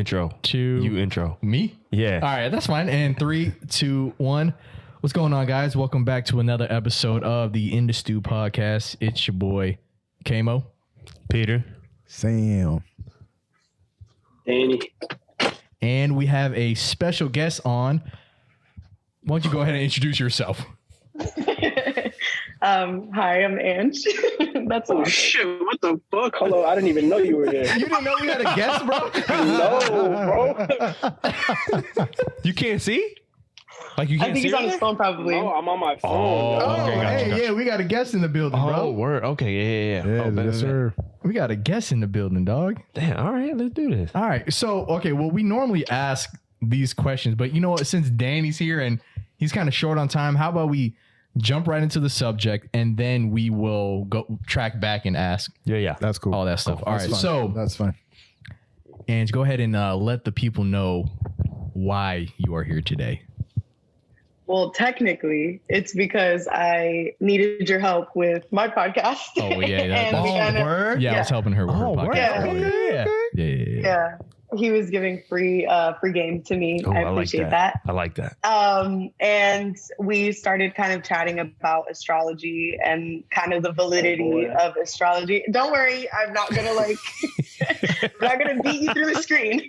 intro. You intro. Me? Yeah. All right, that's fine. And 3, 2, 1. What's going on, guys? Welcome back to another episode of the In The Stu Podcast. It's your boy, KEVINxMO. Peter. Sam. Danny. And we have a special guest on. Why don't you go ahead and introduce yourself? Hi, I'm Ange. That's Oh shit, what the fuck? Hello, I didn't even know you were there. You didn't know we had a guest, bro? No, bro. You can't see? Like you I can't think see? he's on his phone probably. No, I'm on my phone. Oh, Oh, okay, hey, gotcha. yeah, we got a guest in the building, Oh, bro. word. Okay, yeah. Oh, Yes, sir. We got a guest in the building, dog. Damn, all right, let's do this. All right. So, okay, well, we normally ask these questions, but you know what? Since Danny's here and he's kind of short on time, how about we jump right into the subject and then we will go track back and ask Yeah. That's cool. all that stuff. All right. That's fine. So, That's fine. Ange, go ahead and let the people know why you are here today. Well, technically, it's because I needed your help with my podcast. Oh, yeah. And we kinda- word? Yeah, I was helping her with her word. podcast. Yeah. Yeah. Yeah. He was giving free game to me. Oh, I I like appreciate that. that. I like that. And we started kind of chatting about astrology and kind of the validity of astrology. Don't worry, I'm not gonna I'm not gonna beat you through the screen.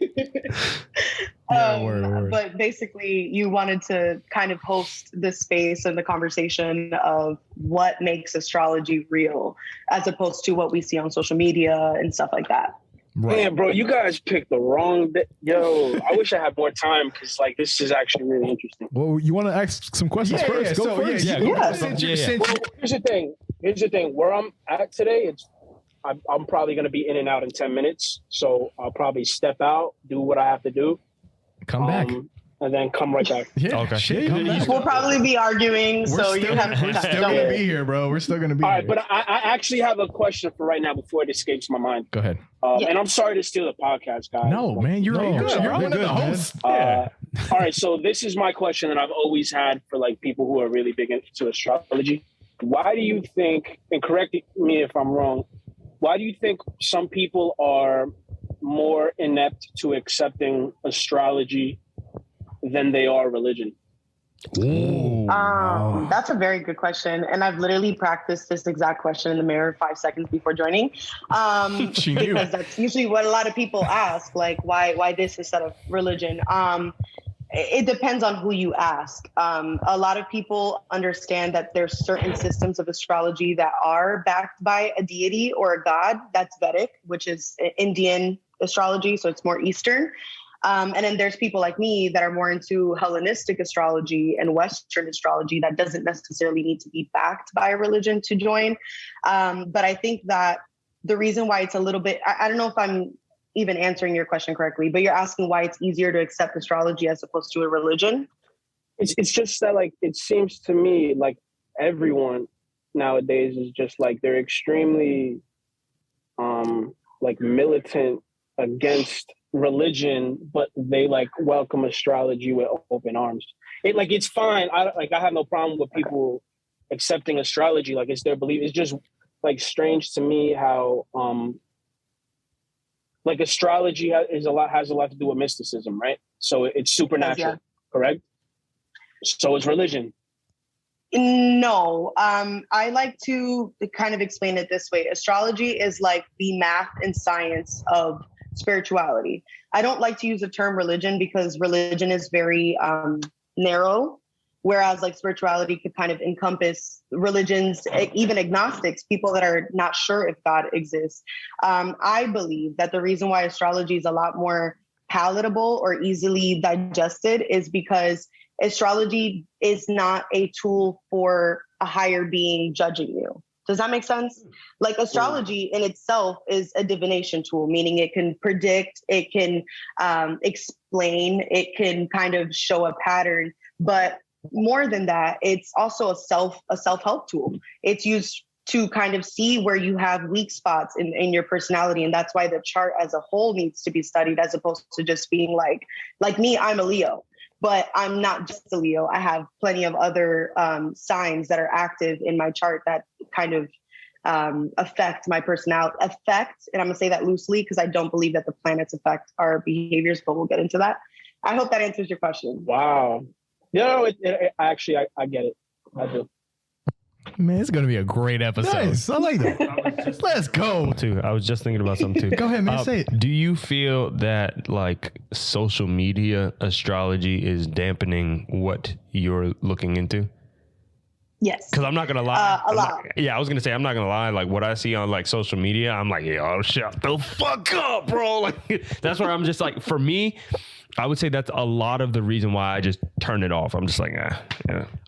Yeah, word. But basically, you wanted to kind of host the space and the conversation of what makes astrology real, as opposed to what we see on social media and stuff like that. Right. Man, bro, you guys picked the wrong bit. Yo, I wish I had more time because this is actually really interesting. Well, you want to ask some questions first? Go first. Yeah. Well, here's the thing. Where I'm at today, I'm probably gonna be in and out in 10 minutes. So I'll probably step out, do what I have to do. Come back. And then come right back. Yeah. Okay. Shit, come back. We'll probably be arguing, so you have We're still going to be here, bro. We're still going to be All here. right, but I actually have a question for right now before it escapes my mind. Go ahead. And I'm sorry to steal the podcast, guys. No, man, you're No, good. You're you're one of the good, man. hosts. All right, so this is my question that I've always had for people who are really big into astrology. Why do you think, and correct me if I'm wrong, why do you think some people are more inept to accepting astrology than they are religion? Ooh. That's a very good question. And I've literally practiced this exact question in the mirror 5 seconds before joining. She knew. Because that's usually what a lot of people ask, like why this instead of religion. It depends on who you ask. A lot of people understand that there's certain systems of astrology that are backed by a deity or a god. That's Vedic, which is Indian astrology, so it's more Eastern. And then there's people like me that are more into Hellenistic astrology and Western astrology that doesn't necessarily need to be backed by a religion to join. But I think that the reason why it's a little bit, I don't know if I'm even answering your question correctly, but you're asking why it's easier to accept astrology as opposed to a religion. It's just that it seems to me like everyone nowadays is just they're extremely militant against religion, but they welcome astrology with open arms. It's fine. I have no problem with people accepting astrology. It's their belief. It's just strange to me how astrology has a lot to do with mysticism, right? So it's supernatural, correct? So it's religion. No, I like to kind of explain it this way. Astrology is like the math and science of spirituality. I don't like to use the term religion because religion is very narrow, whereas spirituality could kind of encompass religions, even agnostics, people that are not sure if God exists. I believe that the reason why astrology is a lot more palatable or easily digested is because astrology is not a tool for a higher being judging you. Does that make sense? Astrology in itself is a divination tool, meaning it can predict, it can explain, it can kind of show a pattern. But more than that, it's also a self-help tool. It's used to kind of see where you have weak spots in your personality. And that's why the chart as a whole needs to be studied as opposed to just being like me, I'm a Leo. But I'm not just a Leo. I have plenty of other signs that are active in my chart that kind of affect my personality. Affect, and I'm gonna say that loosely because I don't believe that the planets affect our behaviors, but we'll get into that. I hope that answers your question. Wow. Actually, I get it. I do. Man, it's gonna be a great episode. Nice. I like that. Let's go. Too. I was just thinking about something too. Go ahead, man. Say it. Do you feel that like social media astrology is dampening what you're looking into? Yes. Because I'm not gonna lie. A lot. I was gonna say I'm not gonna lie. Like what I see on like social media, I'm like, yo, shut the fuck up, bro. Like that's where I'm just like, for me, I would say that's a lot of the reason why I just turn it off. I'm just like, yeah.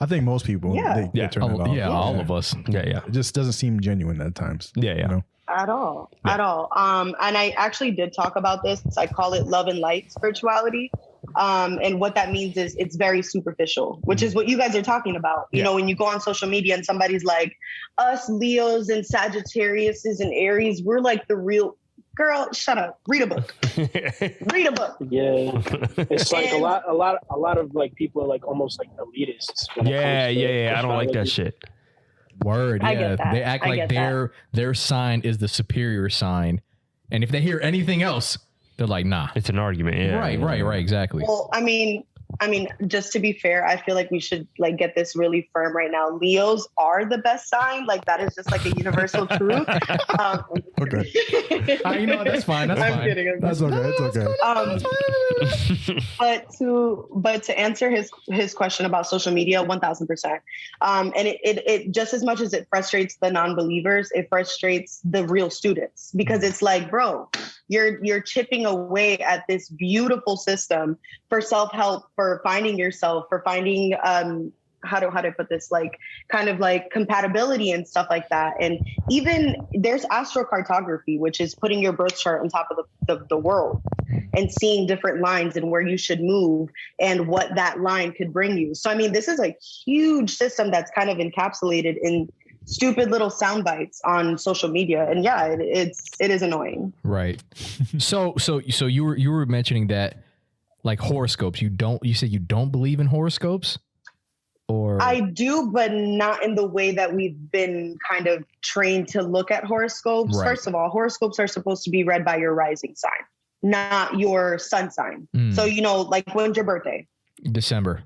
I think most people, they turn it off. Yeah, all of us. Yeah. It just doesn't seem genuine at times. Yeah. You know? At all. And I actually did talk about this. I call it love and light spirituality. And what that means is it's very superficial, which is what you guys are talking about. You know, when you go on social media and somebody's like, us Leos and Sagittariuses and Aries, we're like the real girl. Shut up. Read a book. Read a book. Yeah. It's like a lot of like people are like almost like elitists. Yeah. I don't like that shit. Word. I Yeah. get that. They act like their sign is the superior sign. And if they hear anything else, they're like, nah. It's an argument. Yeah. Right. Exactly. Well, I mean, just to be fair, I feel like we should like get this really firm right now. Leos are the best sign. Like that is just like a universal truth. Okay. You know, that's fine. That's I'm fine. kidding. That's okay. It's okay. But to answer his question about social media, 1000%. And it just as much as it frustrates the non-believers, it frustrates the real students because it's like, bro, you're chipping away at this beautiful system for self-help, for finding yourself, for finding how do I put this, like kind of like compatibility and stuff like that. And even there's astrocartography, which is putting your birth chart on top of the world and seeing different lines and where you should move and what that line could bring you. So I mean, this is a huge system that's kind of encapsulated in stupid little sound bites on social media. And yeah, it is annoying. Right. So you were mentioning that like horoscopes, you said you don't believe in horoscopes? Or I do, but not in the way that we've been kind of trained to look at horoscopes. Right. First of all, horoscopes are supposed to be read by your rising sign, not your sun sign. So, you know, like when's your birthday? December.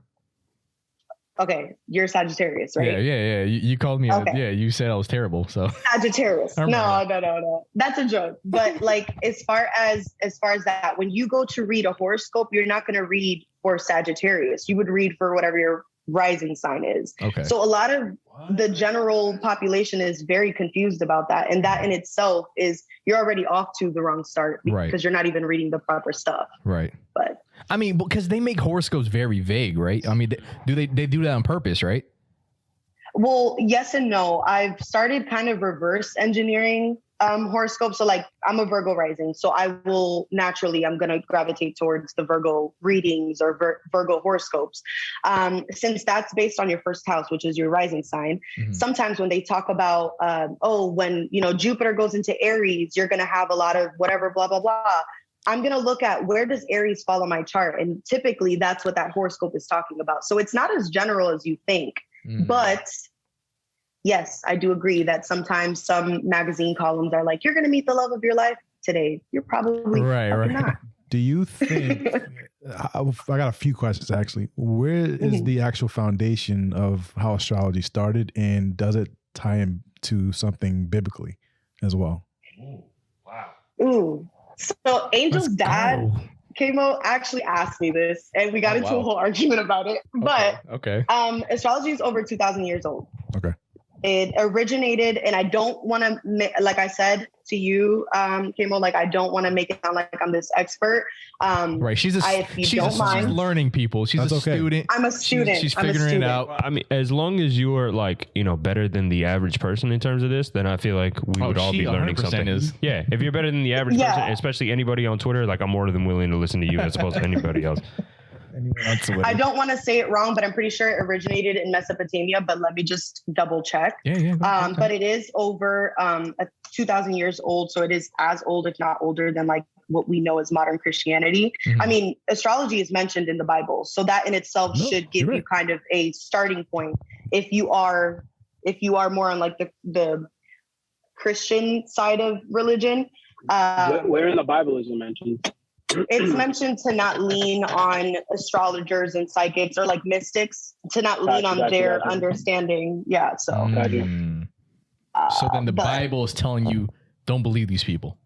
Okay, you're Sagittarius, right? Yeah. You called me. Okay. You said I was terrible. So Sagittarius. No. That's a joke. But like, as far as that, when you go to read a horoscope, you're not going to read for Sagittarius. You would read for whatever your rising sign is. Okay. So a lot of the general population is very confused about that. And that in itself is you're already off to the wrong start because you're not even reading the proper stuff. Right. But I mean, because they make horoscopes very vague, right? I mean, they do that on purpose, right? Well, yes and no. I've started kind of reverse engineering horoscopes. So like I'm a Virgo rising. So I'm going to gravitate towards the Virgo readings or Virgo horoscopes. Since that's based on your first house, which is your rising sign. Mm-hmm. Sometimes when they talk about, when, you know, Jupiter goes into Aries, you're going to have a lot of whatever, blah, blah, blah. I'm going to look at where does Aries fall on my chart? And typically that's what that horoscope is talking about. So it's not as general as you think, but yes, I do agree that sometimes some magazine columns are like, you're going to meet the love of your life today. You're probably not. Do you think, I got a few questions actually. Where is the actual foundation of how astrology started, and does it tie into something biblically as well? Ooh, wow. Ooh. So Angel's dad, KEVINxMO, actually asked me this, and we got into a whole argument about it. But astrology is over 2,000 years old. Okay. It originated, and I don't want to, like I said to you, KEVINxMO, like I don't want to make it sound like I'm this expert. Right. She's learning people. She's a student. I'm a student. She's figuring it out. I mean, as long as you are like, you know, better than the average person in terms of this, then I feel like we would all be learning something. Yeah. If you're better than the average person, especially anybody on Twitter, like I'm more than willing to listen to you as opposed to anybody else. I don't want to say it wrong, but I'm pretty sure it originated in Mesopotamia, but let me just double check. But it is over 2,000 years old. So it is as old, if not older, than like what we know as modern Christianity. I mean, astrology is mentioned in the Bible. So that in itself should give you kind of a starting point. If you are more on like the Christian side of religion. Where in the Bible is it mentioned? It's mentioned to not lean on astrologers and psychics or like mystics, to not lean on their understanding. Yeah. So, So then the Bible is telling you don't believe these people.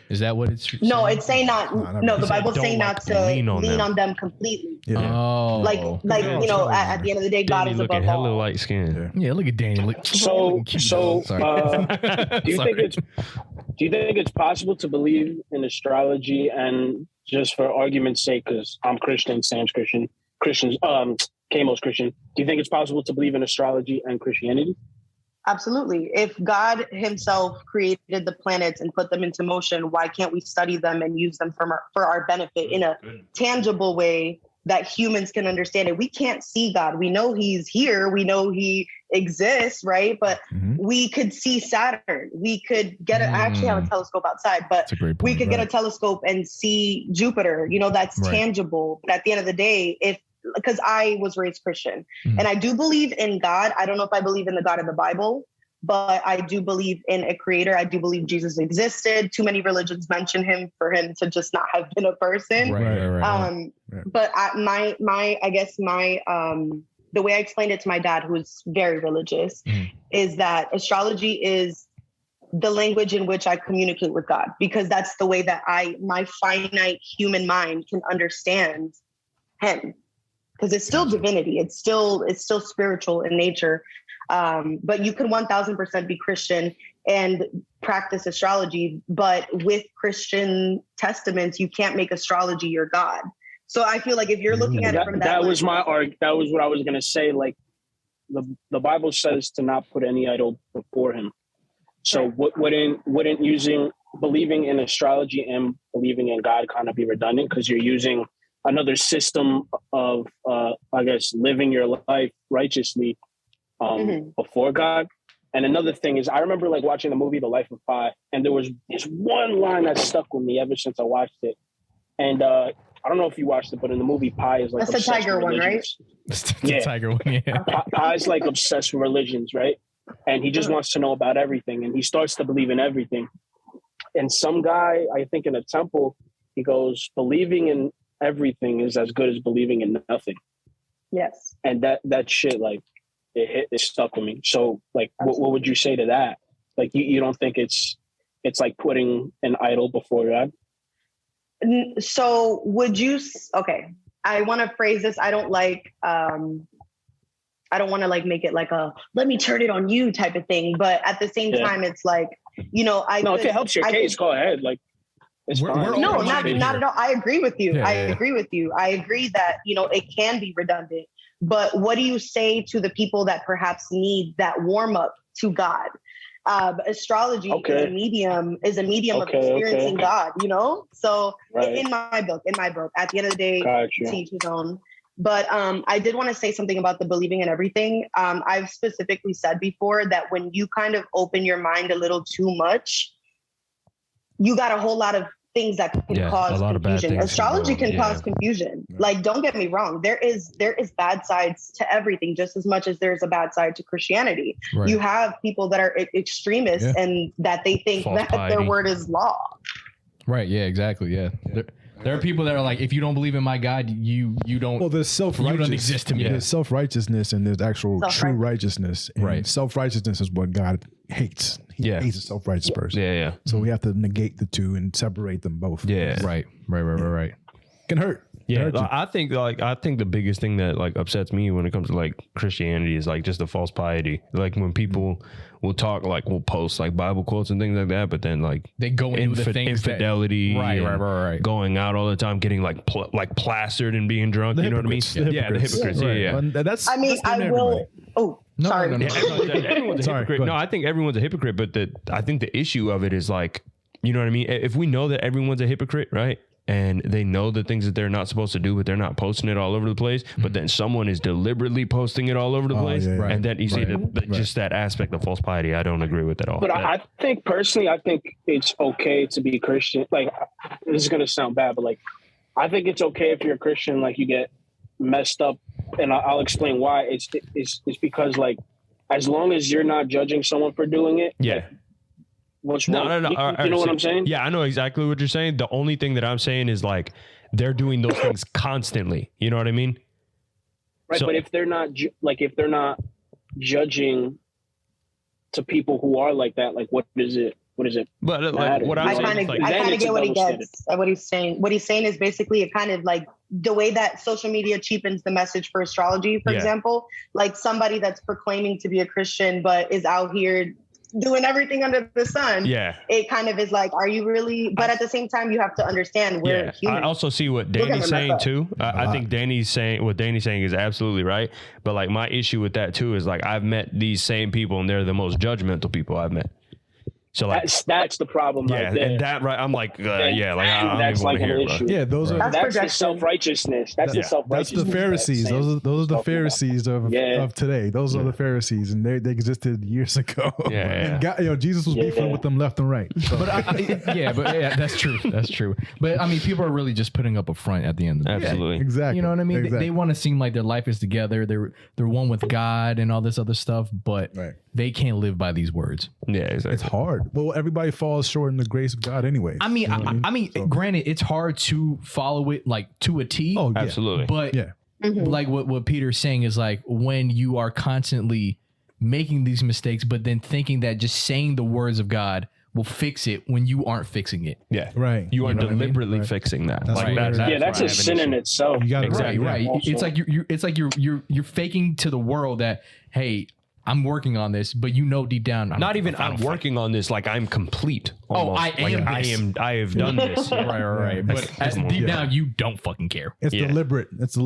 Is that what it's saying? No, it's saying not. No, the Bible's saying not to lean on them completely. Yeah. Oh, Like you know, at the end of the day, God Danny is looking above hella all. light skin. yeah. Look at Danny. So do you think it's possible to believe in astrology, and just for argument's sake, because I'm Christian, Sam's Christian, K-Mo's Christian, do you think it's possible to believe in astrology and Christianity? Absolutely. If God himself created the planets and put them into motion, why can't we study them and use them for our benefit in a tangible way that humans can understand it? We can't see God. We know he's here. We know he exists, right? But we could see Saturn. We could I actually have a telescope outside, but we could get a telescope and see Jupiter. You know, that's tangible. But at the end of the day, because I was raised Christian and I do believe in God. I don't know if I believe in the God of the Bible, but I do believe in a creator. I do believe Jesus existed. Too many religions mention him for him to just not have been a person. But the way I explained it to my dad, who's very religious, is that astrology is the language in which I communicate with God, because that's the way that my finite human mind can understand him. Because it's still divinity, it's still spiritual in nature, but you can 1000% be Christian and practice astrology. But with Christian testaments, you can't make astrology your God. So I feel like if you're looking at it from that was what I was gonna say. Like the Bible says to not put any idol before him. So wouldn't believing in astrology and believing in God kind of be redundant, because you're using another system of, I guess, living your life righteously before God. And another thing is, I remember like watching the movie The Life of Pi, and there was this one line that stuck with me ever since I watched it. And I don't know if you watched it, but in the movie, Pi is like that's the tiger one, right? The tiger one, yeah. Pi's like obsessed with religions, right? And he just wants to know about everything, and he starts to believe in everything. And some guy, I think in a temple, he goes, believing in everything is as good as believing in nothing. Yes. And that shit, like, it stuck with me. So like, what would you say to that? Like, you don't think it's like putting an idol before God? So would you, okay, I want to phrase this. I don't want to like make it like a, let me turn it on you type of thing. But at the same time, it's like, you know, if it helps your case, go ahead. Like, no, not at all. I agree with you. I agree with you. I agree that, you know, it can be redundant, but what do you say to the people that perhaps need that warm up to God? Astrology is a medium of experiencing God, you know? So in my book, at the end of the day, to each his own. But I did want to say something about the believing in everything. I've specifically said before that when you kind of open your mind a little too much, you got a whole lot of things that can cause confusion. Astrology can cause confusion. Like, don't get me wrong. There is bad sides to everything, just as much as there's a bad side to Christianity. Right. You have people that are extremists and that they think false that piety. Their word is law. Right. Yeah, exactly. Yeah. There are people that are like, if you don't believe in my God, you don't. Well, there's self-righteous. You don't exist to me. There's self-righteousness and there's actual true righteousness. And self-righteousness is what God hates. He hates a self-righteous person. Yeah. So we have to negate the two and separate them both. Yeah. Right. Can hurt. Yeah, I think the biggest thing that like upsets me when it comes to like Christianity is like just the false piety. Like when people will talk, like will post like Bible quotes and things like that, but then like they go into the things infidelity, right, going out all the time, getting like plastered and being drunk. You know what I mean? The hypocrites. Yeah. That's. I mean, I will. Oh, sorry. No. Everyone's a hypocrite. No, I think everyone's a hypocrite, but I think the issue of it is like, you know what I mean? If we know that everyone's a hypocrite, right? And they know the things that they're not supposed to do, but they're not posting it all over the place. But then someone is deliberately posting it all over the place. Yeah, and then you see just that aspect of false piety. I don't agree with at all. But I think personally, I think it's okay to be Christian. Like, this is going to sound bad, but like, I think it's okay if you're a Christian, like you get messed up. And I'll explain why. It's because like, as long as you're not judging someone for doing it. Yeah. what's No, wrong. no. You All right, know what so- I'm saying? Yeah, I know exactly what you're saying. The only thing that I'm saying is like they're doing those things constantly. You know what I mean? Right, So- but if they're not if they're not judging to people who are like that, like what is it? But like Matter. what I'm I saying kind is of like, then it's get a what he double gets. What he's saying. What he's saying is basically it kind of like the way that social media cheapens the message for astrology, for Yeah. example, like somebody that's proclaiming to be a Christian but is out here doing everything under the sun. yeah. It kind of is like, are you really? But at the same time, you have to understand we're Yeah, human. I also see what Look at Danny's him saying mess up. too. I think Danny's saying is absolutely right. But like my issue with that too is like I've met these same people and they're the most judgmental people I've met. So like That's the problem. yeah, right there. and that right, I'm like yeah, like I don't That's even want like to an hear it, issue. bro. Yeah, those are That's That's the projection. self-righteousness. That's the Yeah. that's self-righteousness. the Pharisees. that's Those are the talking about. Pharisees of today. Those are the Pharisees, and they existed years ago. Yeah, yeah. And God, Jesus was beefing with them left and right. So. But yeah, that's true. That's true. But I mean, people are really just putting up a front at the end of the day. Absolutely. Exactly. You know what I mean? Exactly. They want to seem like their life is together. They're one with God and all this other stuff, but Right. they can't live by these words. Yeah, exactly. It's hard. Well, everybody falls short in the grace of God anyway. I mean, I mean, So- granted, it's hard to follow it like to a T. Oh, yeah. Absolutely. but Yeah. like what Peter's saying is like when you are constantly making these mistakes, but then thinking that just saying the words of God will fix it when you aren't fixing it. Yeah. Right. You are know what I mean? deliberately Right. fixing that. That's Like right. that's Yeah, that's where I a have an sin in issue. itself. You got Right, right. Also. It's like it's like you're faking to the world that hey, I'm working on this, but you know deep down, Not even I'm working on this like I'm complete. Oh, almost. I Like, am I this. am. I have done this. right. But deep down, you don't fucking care. It's Yeah. deliberate. It's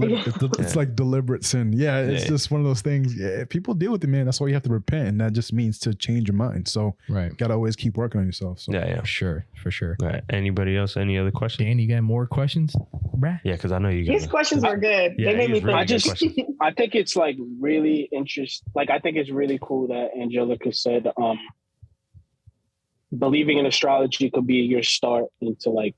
like deliberate sin. Yeah, it's Yeah. just one of those things. Yeah, people deal with it, man. That's why you have to repent, and that just means to change your mind. So Right. you gotta always keep working on yourself. So Yeah, yeah. For sure. All right. Anybody else? Any other questions? Dan, you got more questions, bruh? Yeah, because I know you These guys. questions were good. Yeah, They made me he's really think. good questions. I think it's like really interesting. Like I think it's really cool that Angelica said, believing in astrology could be your start into like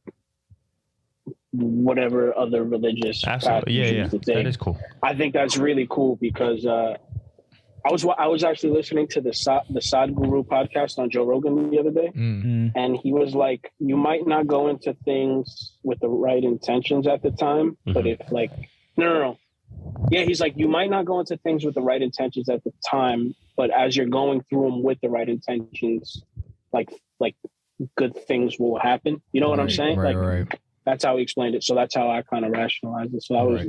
whatever other religious path Absolutely. you Yeah, choose yeah. to take. That is cool. I think that's really cool because I was actually listening to the Sadhguru podcast on Joe Rogan the other day, and he was like, "You might not go into things with the right intentions at the time, but if like, no, yeah, he's like, you might not go into things with the right intentions at the time, but as you're going through them with the right intentions, like good things will happen. You know what I'm saying? Right, like, right. that's how he explained it. So that's how I kind of rationalized it. So that was,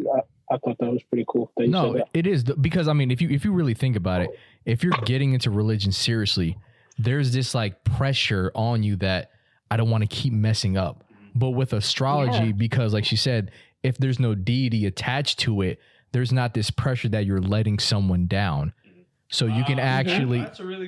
I thought that was pretty cool. That you No, said that. it is because I mean, if you really think about it, if you're getting into religion seriously, there's this like pressure on you that I don't want to keep messing up. But with astrology, because like she said, if there's no deity attached to it, there's not this pressure that you're letting someone down. So you can actually,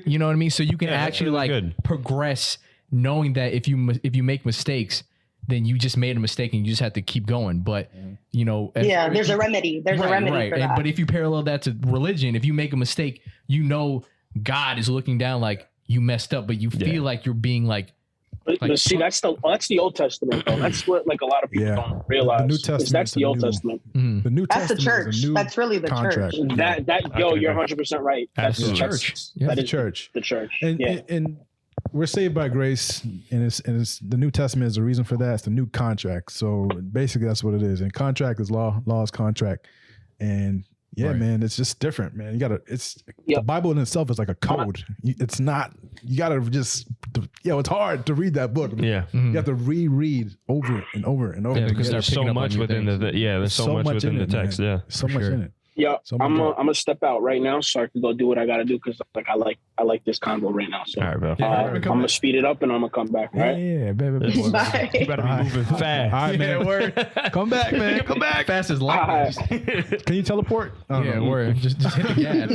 you know what I mean? So you can actually really like good. progress knowing that if you make mistakes, then you just made a mistake and you just have to keep going. But you know, Yeah, there's a remedy. There's a remedy for that. But if you parallel that to religion, if you make a mistake, you know God is looking down like you messed up, but you feel like you're being like But see, that's the Old Testament, though. That's what like a lot of people Yeah. don't realize. The New is Testament that's is the the Old new- Testament. the New That's the Testament church. is a new That's really the contract. church. That I you're can 100% right. That's Absolutely. that's- Church. Yeah. that The is church. The church. And, yeah. and we're saved by grace, and it's the New Testament is the reason for that. It's the new contract. So basically, that's what it is. And contract is law. Law is contract. And yeah, man, it's just different, man. You gotta. It's the Bible in itself is like a code. It's not. You gotta just. It's hard to read that book. Yeah. You have to reread over and over and over. Yeah, again. because There's they're so picking up on much new within things. there's so much within in the it, text. man. Yeah. So much in it. Yeah, So I'm much. gonna step out right now so I can go do what I gotta do because like I like this convo right now. So All right, bro. I'm gonna speed it up and I'm gonna come back. All right. Yeah, baby. Bye. You better be moving fast. All right, man. word. Come back, man. Come back. Fast as All light. right. Can you teleport? I don't Yeah, know. word. Just hit the gas.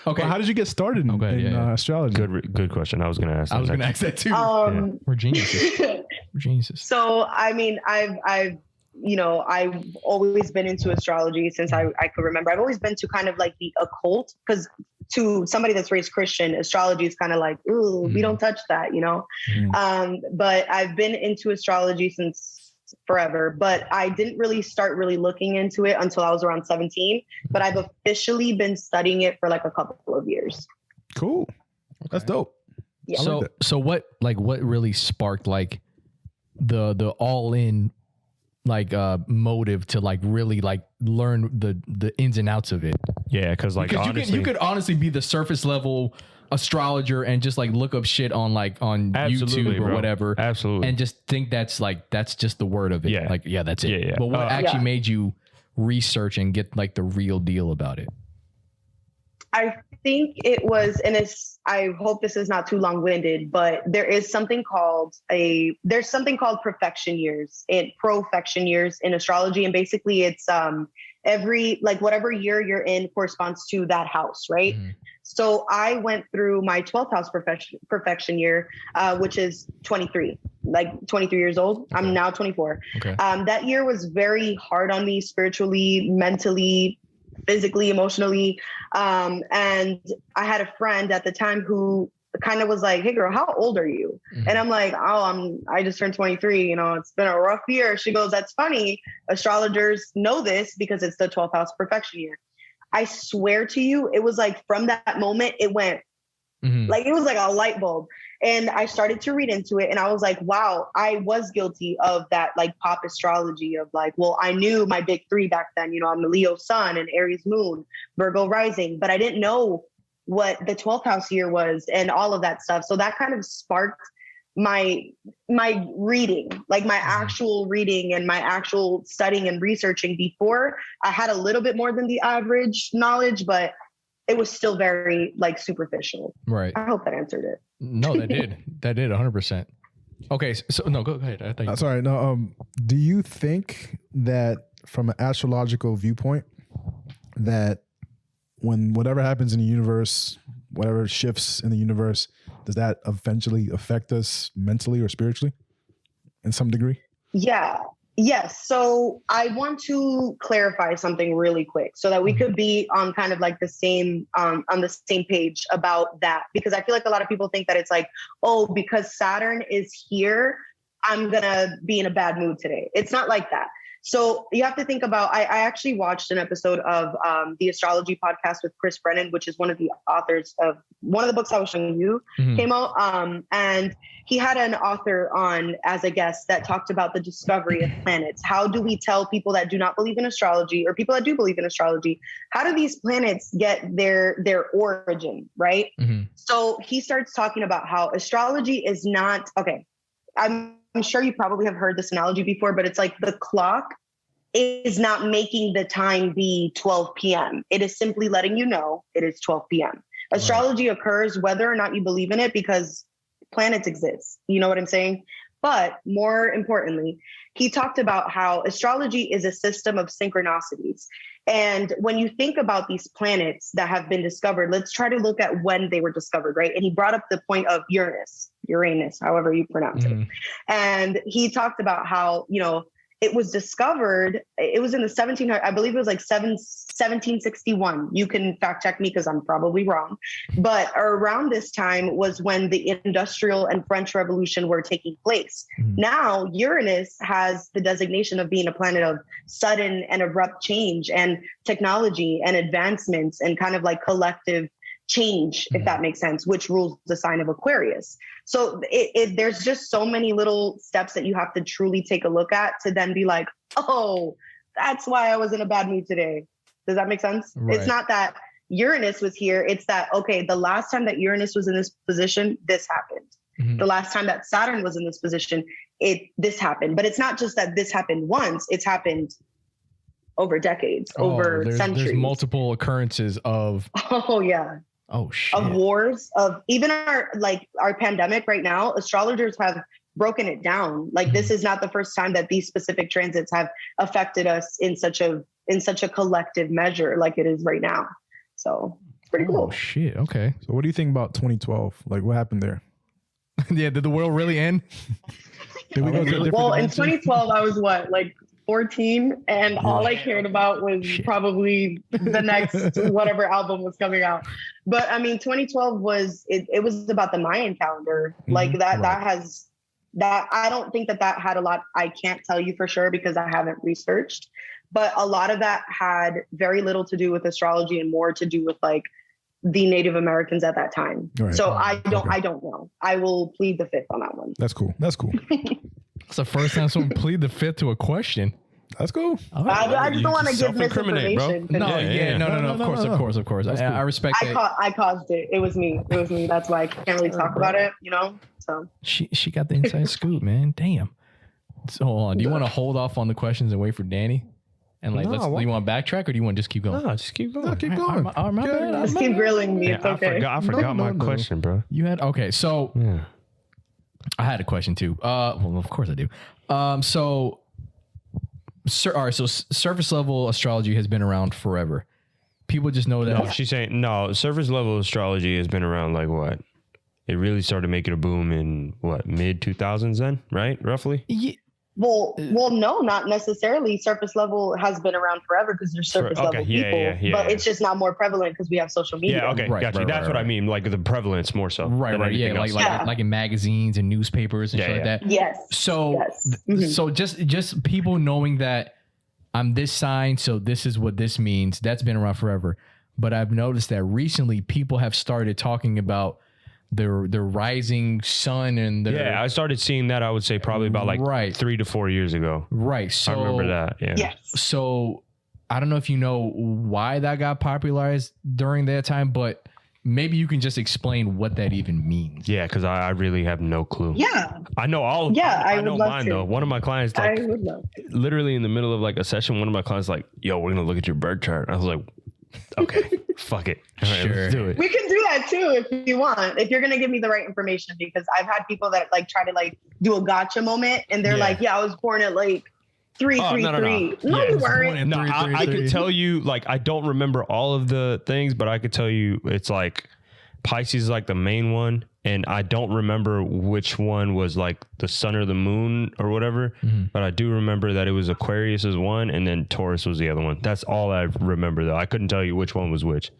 Okay. Well, how did you get started in, Okay, yeah. astrology? Good question. I was gonna ask. I was that gonna next. ask that too. We're geniuses. We're geniuses. So, I mean, I've always been into astrology since I could remember. I've always been to kind of like the occult because to somebody that's raised Christian, astrology is kind of like, ooh, we don't touch that, you know? But I've been into astrology since forever, but I didn't really start really looking into it until I was around 17, but I've officially been studying it for like a couple of years. Cool. That's dope. Yeah. So what really sparked like the all in like motive to like really like learn the ins and outs of it? Yeah, because like Because honestly, you could honestly be the surface level astrologer and just like look up shit on Absolutely, YouTube or bro. whatever. Absolutely. And just think that's just the word of it. Yeah. Like, yeah, that's it. Yeah, yeah. But what actually Yeah. made you research and get like the real deal about it? I think it was, and I hope this is not too long-winded, but there's something called perfection years in astrology. And basically it's every, like whatever year you're in corresponds to that house, right? Mhm. So I went through my 12th house perfection year, which is 23 years old. Okay. I'm now 24. Okay. That year was very hard on me spiritually, mentally, physically, emotionally. And I had a friend at the time who kind of was like, "Hey girl, how old are you?" Mhm. And I'm like, "Oh, I just turned 23. You know, it's been a rough year." She goes, "That's funny. Astrologers know this because it's the 12th house perfection year." I swear to you, it was like from that moment, it went Mhm. like, it was like a light bulb. And I started to read into it and I was like, wow, I was guilty of that, like pop astrology of like, well, I knew my big three back then, you know, I'm a Leo sun and Aries moon, Virgo rising, but I didn't know what the 12th house year was and all of that stuff. So that kind of sparked my reading, like my actual reading and my actual studying and researching. Before, I had a little bit more than the average knowledge, but it was still very like superficial. Right. I hope that answered it. No, that did. That did 100%. Okay. So no, go ahead. I think Sorry. No. Do you think that from an astrological viewpoint, that when whatever happens in the universe, whatever shifts in the universe, does that eventually affect us mentally or spiritually in some degree? Yeah. Yes. So I want to clarify something really quick so that we could be on kind of like the same, on the same page about that, because I feel like a lot of people think that it's like, oh, because Saturn is here, I'm going to be in a bad mood today. It's not like that. So you have to think about, I actually watched an episode of the Astrology Podcast with Chris Brennan, which is one of the authors of one of the books I was showing you, came out. And he had an author on as a guest that talked about the discovery of planets. How do we tell people that do not believe in astrology or people that do believe in astrology, how do these planets get their origin, right? Mhm. So he starts talking about how astrology is not, okay, I'm sure you probably have heard this analogy before, but it's like the clock is not making the time be 12 p.m. It is simply letting you know it is 12 p.m. Astrology occurs whether or not you believe in it because planets exist. You know what I'm saying? But more importantly, he talked about how astrology is a system of synchronicities. And when you think about these planets that have been discovered, let's try to look at when they were discovered, right? And he brought up the point of Uranus, however you pronounce it. And he talked about how, you know, it was discovered, it was in the 1700s, I believe it was like 1761. You can fact check me because I'm probably wrong. But around this time was when the Industrial and French Revolution were taking place. Now, Uranus has the designation of being a planet of sudden and abrupt change and technology and advancements and kind of like collective change, if that makes sense, which rules the sign of Aquarius. So there's just so many little steps that you have to truly take a look at to then be like, oh, that's why I was in a bad mood today. Does that make sense? Right. It's not that Uranus was here. It's that, okay, the last time that Uranus was in this position, this happened. The last time that Saturn was in this position, this happened. But it's not just that this happened once, it's happened over decades, over centuries. There's multiple occurrences of Oh yeah. Oh shit. Of wars, of even our pandemic right now, astrologers have broken it down. Like this is not the first time that these specific transits have affected us in such a collective measure like it is right now. So it's pretty cool. Oh shit. Okay. So what do you think about 2012? Like what happened there? Yeah, did the world really end? Did we go to a different Well, in dimension? 2012, I was like 14, and all I cared about was probably the next whatever album was coming out. But I mean, 2012 was it was about the Mayan calendar. Like that I don't think that had a lot. I can't tell you for sure because I haven't researched, but a lot of that had very little to do with astrology and more to do with like the Native Americans at that time. Right. So I don't know. I will plead the fifth on that one. That's cool. It's the first time someone plead the fifth to a question. That's cool. I just don't want to give self-incriminate, bro. misinformation. No, of course. I respect that. I caused it. It was me. That's why I can't really talk about it, you know? So She got the inside scoop, man. Damn. So hold on. Do you want to hold off on the questions and wait for Danny? And like, do you want to backtrack or do you want to just keep going? No, just keep going. No, keep going. My bad. just keep grilling me. It's okay. I forgot my question, bro. You had so Yeah. I had a question too. Well, of course I do. So surface level astrology has been around forever. People just know that. No, she's saying no. Surface level astrology has been around like what? It really started making a boom in what, mid 2000s then, right? Roughly. Yeah. Well, no, not necessarily. Surface level has been around forever because there's surface level people, but it's just now more prevalent because we have social media. Yeah, okay, Right, gotcha. right, That's right, what I mean, like the prevalence more so. Right. Yeah, else. like in magazines and newspapers and shit like that. Yes. So, so just people knowing that I'm this sign, so this is what this means. That's been around forever. But I've noticed that recently people have started talking about their rising sun and their, I started seeing that. I would say probably about like 3 to 4 years ago. Right. So I remember that. Yeah. Yes. So I don't know if you know why that got popularized during that time, but maybe you can just explain what that even means. Yeah, because I really have no clue. Yeah. I know all. Yeah, I would know love mine to. though. One of my clients, I like, would love to. literally in the middle of like a session, one of my clients like, "Yo, we're gonna look at your birth chart." I was like, "Okay, fuck it, all right, Sure. let's do it." We can do that too if you want. If you're gonna give me the right information, because I've had people that like try to like do a gotcha moment, and they're like, "Yeah, I was born at like 333." No, you weren't. No, I could tell you, like, I don't remember all of the things, but I could tell you it's like Pisces is like the main one, and I don't remember which one was like the sun or the moon or whatever, but I do remember that it was Aquarius is one, and then Taurus was the other one. That's all I remember, though. I couldn't tell you which one was which.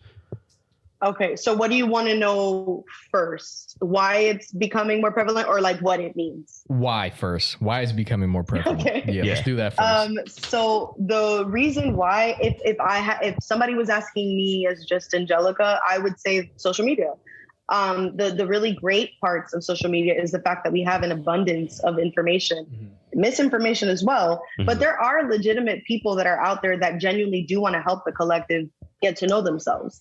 Okay, so what do you want to know first? Why it's becoming more prevalent, or like what it means? Why first? Why is it becoming more prevalent? Okay. Yeah, let's do that first. So the reason why, if somebody was asking me as just Angelica, I would say social media. The really great parts of social media is the fact that we have an abundance of information, misinformation as well. But there are legitimate people that are out there that genuinely do want to help the collective get to know themselves.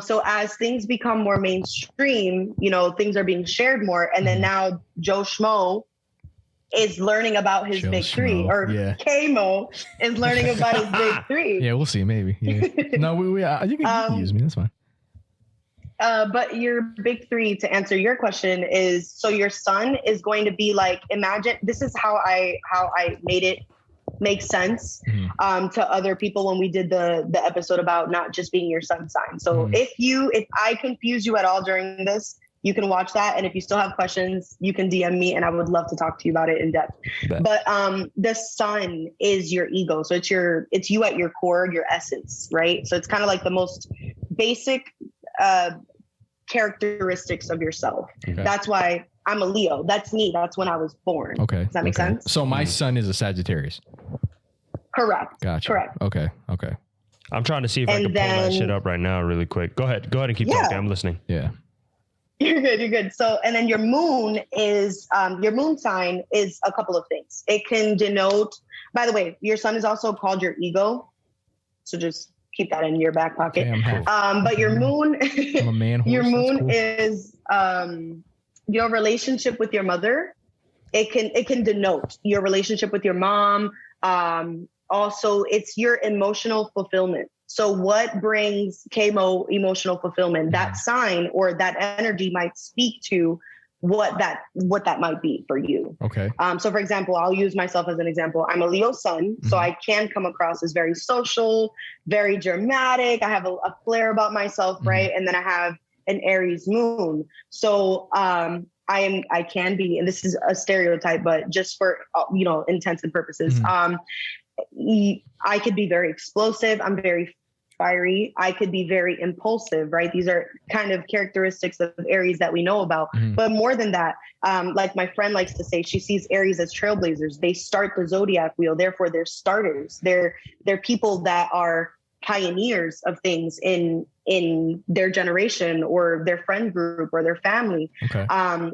So as things become more mainstream, you know, things are being shared more. And then now Joe Schmo is learning about his big three, or KEVINxMO is learning about his big three. Yeah, we'll see. Maybe. Yeah. No, you can use me. That's fine. But your big three, to answer your question, is so your sun is going to be like, imagine, this is how I made it make sense to other people when we did the episode about not just being your sun sign. So if I confuse you at all during this, you can watch that. And if you still have questions, you can DM me and I would love to talk to you about it in depth. But the sun is your ego. So it's you at your core, your essence, right? So it's kind of like the most basic characteristics of yourself. Okay. That's why I'm a Leo. That's me. That's when I was born. Okay. Does that make sense? So my sun is a Sagittarius. Correct. Gotcha. Correct. Okay. I'm trying to see if I can pull that shit up right now really quick. Go ahead and keep talking. I'm listening. Yeah. You're good. So, and then your moon is, your moon sign is a couple of things. It can denote, by the way, your sun is also called your ego. So just keep that in your back pocket. Okay, but your moon, I'm a man horse, your moon is your relationship with your mother. It can denote your relationship with your mom. Also, it's your emotional fulfillment. So what brings KEVINxMO emotional fulfillment? That sign or that energy might speak to what that might be for you. Okay. So for example, I'll use myself as an example. I'm a Leo sun, so I can come across as very social, very dramatic. I have a flair about myself, right? And then I have an Aries moon. So I can be, and this is a stereotype, but just for intents and purposes, I could be very explosive. I'm very fiery. I could be very impulsive, right? These are kind of characteristics of Aries that we know about. But more than that, like my friend likes to say, she sees Aries as trailblazers. They start the zodiac wheel. Therefore, they're starters. They're people that are pioneers of things in their generation or their friend group or their family. Okay.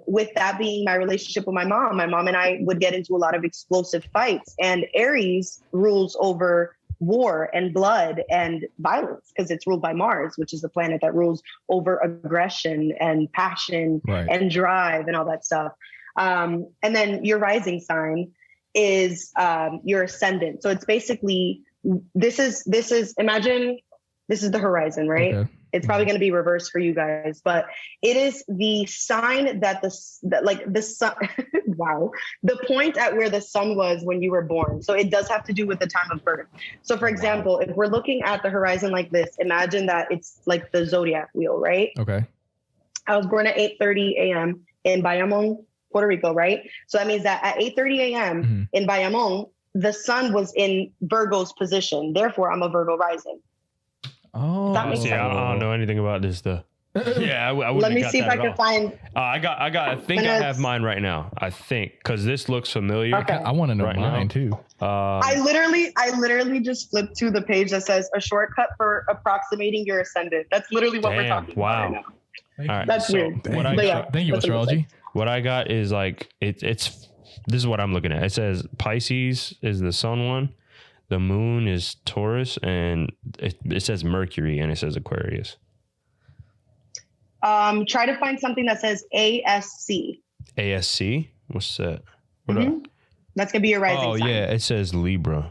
With that being my relationship with my mom and I would get into a lot of explosive fights, and Aries rules over war and blood and violence because it's ruled by Mars, which is the planet that rules over aggression and passion and drive and all that stuff. And then your rising sign is your ascendant. So it's basically, this is imagine this is the horizon, right? Okay. It's probably going to be reversed for you guys, but it is the sign that the sun, wow, the point at where the sun was when you were born. So it does have to do with the time of birth. So for example, if we're looking at the horizon like this, imagine that it's like the zodiac wheel, right? Okay. I was born at 8:30 a.m. in Bayamon, Puerto Rico, right? So that means that at 8:30 a.m. in Bayamon, the sun was in Virgo's position. Therefore, I'm a Virgo rising. Oh, that makes sense. I don't know anything about this stuff. Yeah, I let me see if I can find. I think I have mine right now. I think because this looks familiar. Okay. I want to know mine too. I literally just flipped to the page that says a shortcut for approximating your ascendant. That's literally what we're talking about right now. All right. That's weird. Thank you, astrology. What I got is like it's. This is what I'm looking at. It says Pisces is the sun one. The moon is Taurus, and it says Mercury, and it says Aquarius. Try to find something that says ASC. ASC? What's that? That's gonna be your rising sign. Yeah, it says Libra.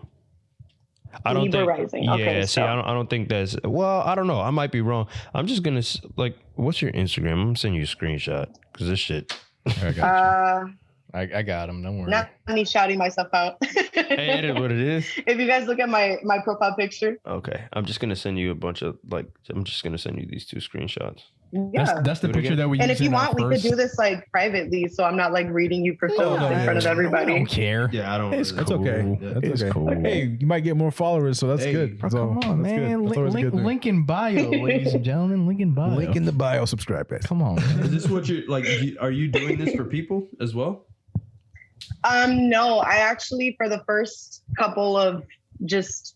I don't Libra think. rising. Yeah, Okay, see, I don't think that's. Well, I don't know. I might be wrong. I'm just gonna what's your Instagram? I'm gonna send you a screenshot because this shit. I got him. Don't worry. Not me shouting myself out. Hey, it is what it is. If you guys look at my profile picture. Okay, I'm just gonna send you a bunch of I'm just gonna send you these two screenshots. Yeah, that's the picture that we. And if you want, we could do this like privately, so I'm not like reading you for codes in front of everybody. I don't care. Yeah, I don't. It's That's cool. okay. It's okay. cool. Hey, you might get more followers, so that's good. Come on, man. Link in bio, ladies and gentlemen. Link in bio. Link in the bio. Subscribe, guys. Come on. Man. Is this what you're like? Are you doing this for people as well? No, I actually, for the first couple of just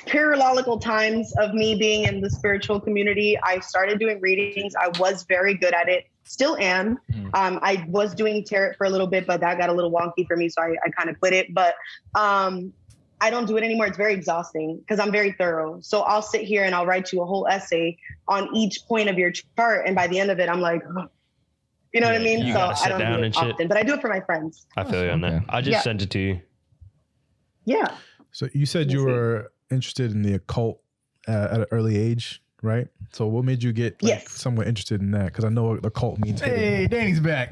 parallelical times of me being in the spiritual community, I started doing readings. I was very good at it, still am. I was doing tarot for a little bit, but that got a little wonky for me, so I kind of quit it. But I don't do it anymore. It's very exhausting because I'm very thorough. So I'll sit here and I'll write you a whole essay on each point of your chart, and by the end of it, I'm like, you know what I mean? So I don't do it often, but I do it for my friends. I feel you on that. I just sent it to you. Yeah. So you said you were interested in the occult at an early age, right? So what made you get somewhat interested in that? Because I know what occult means. Hey, Danny's back.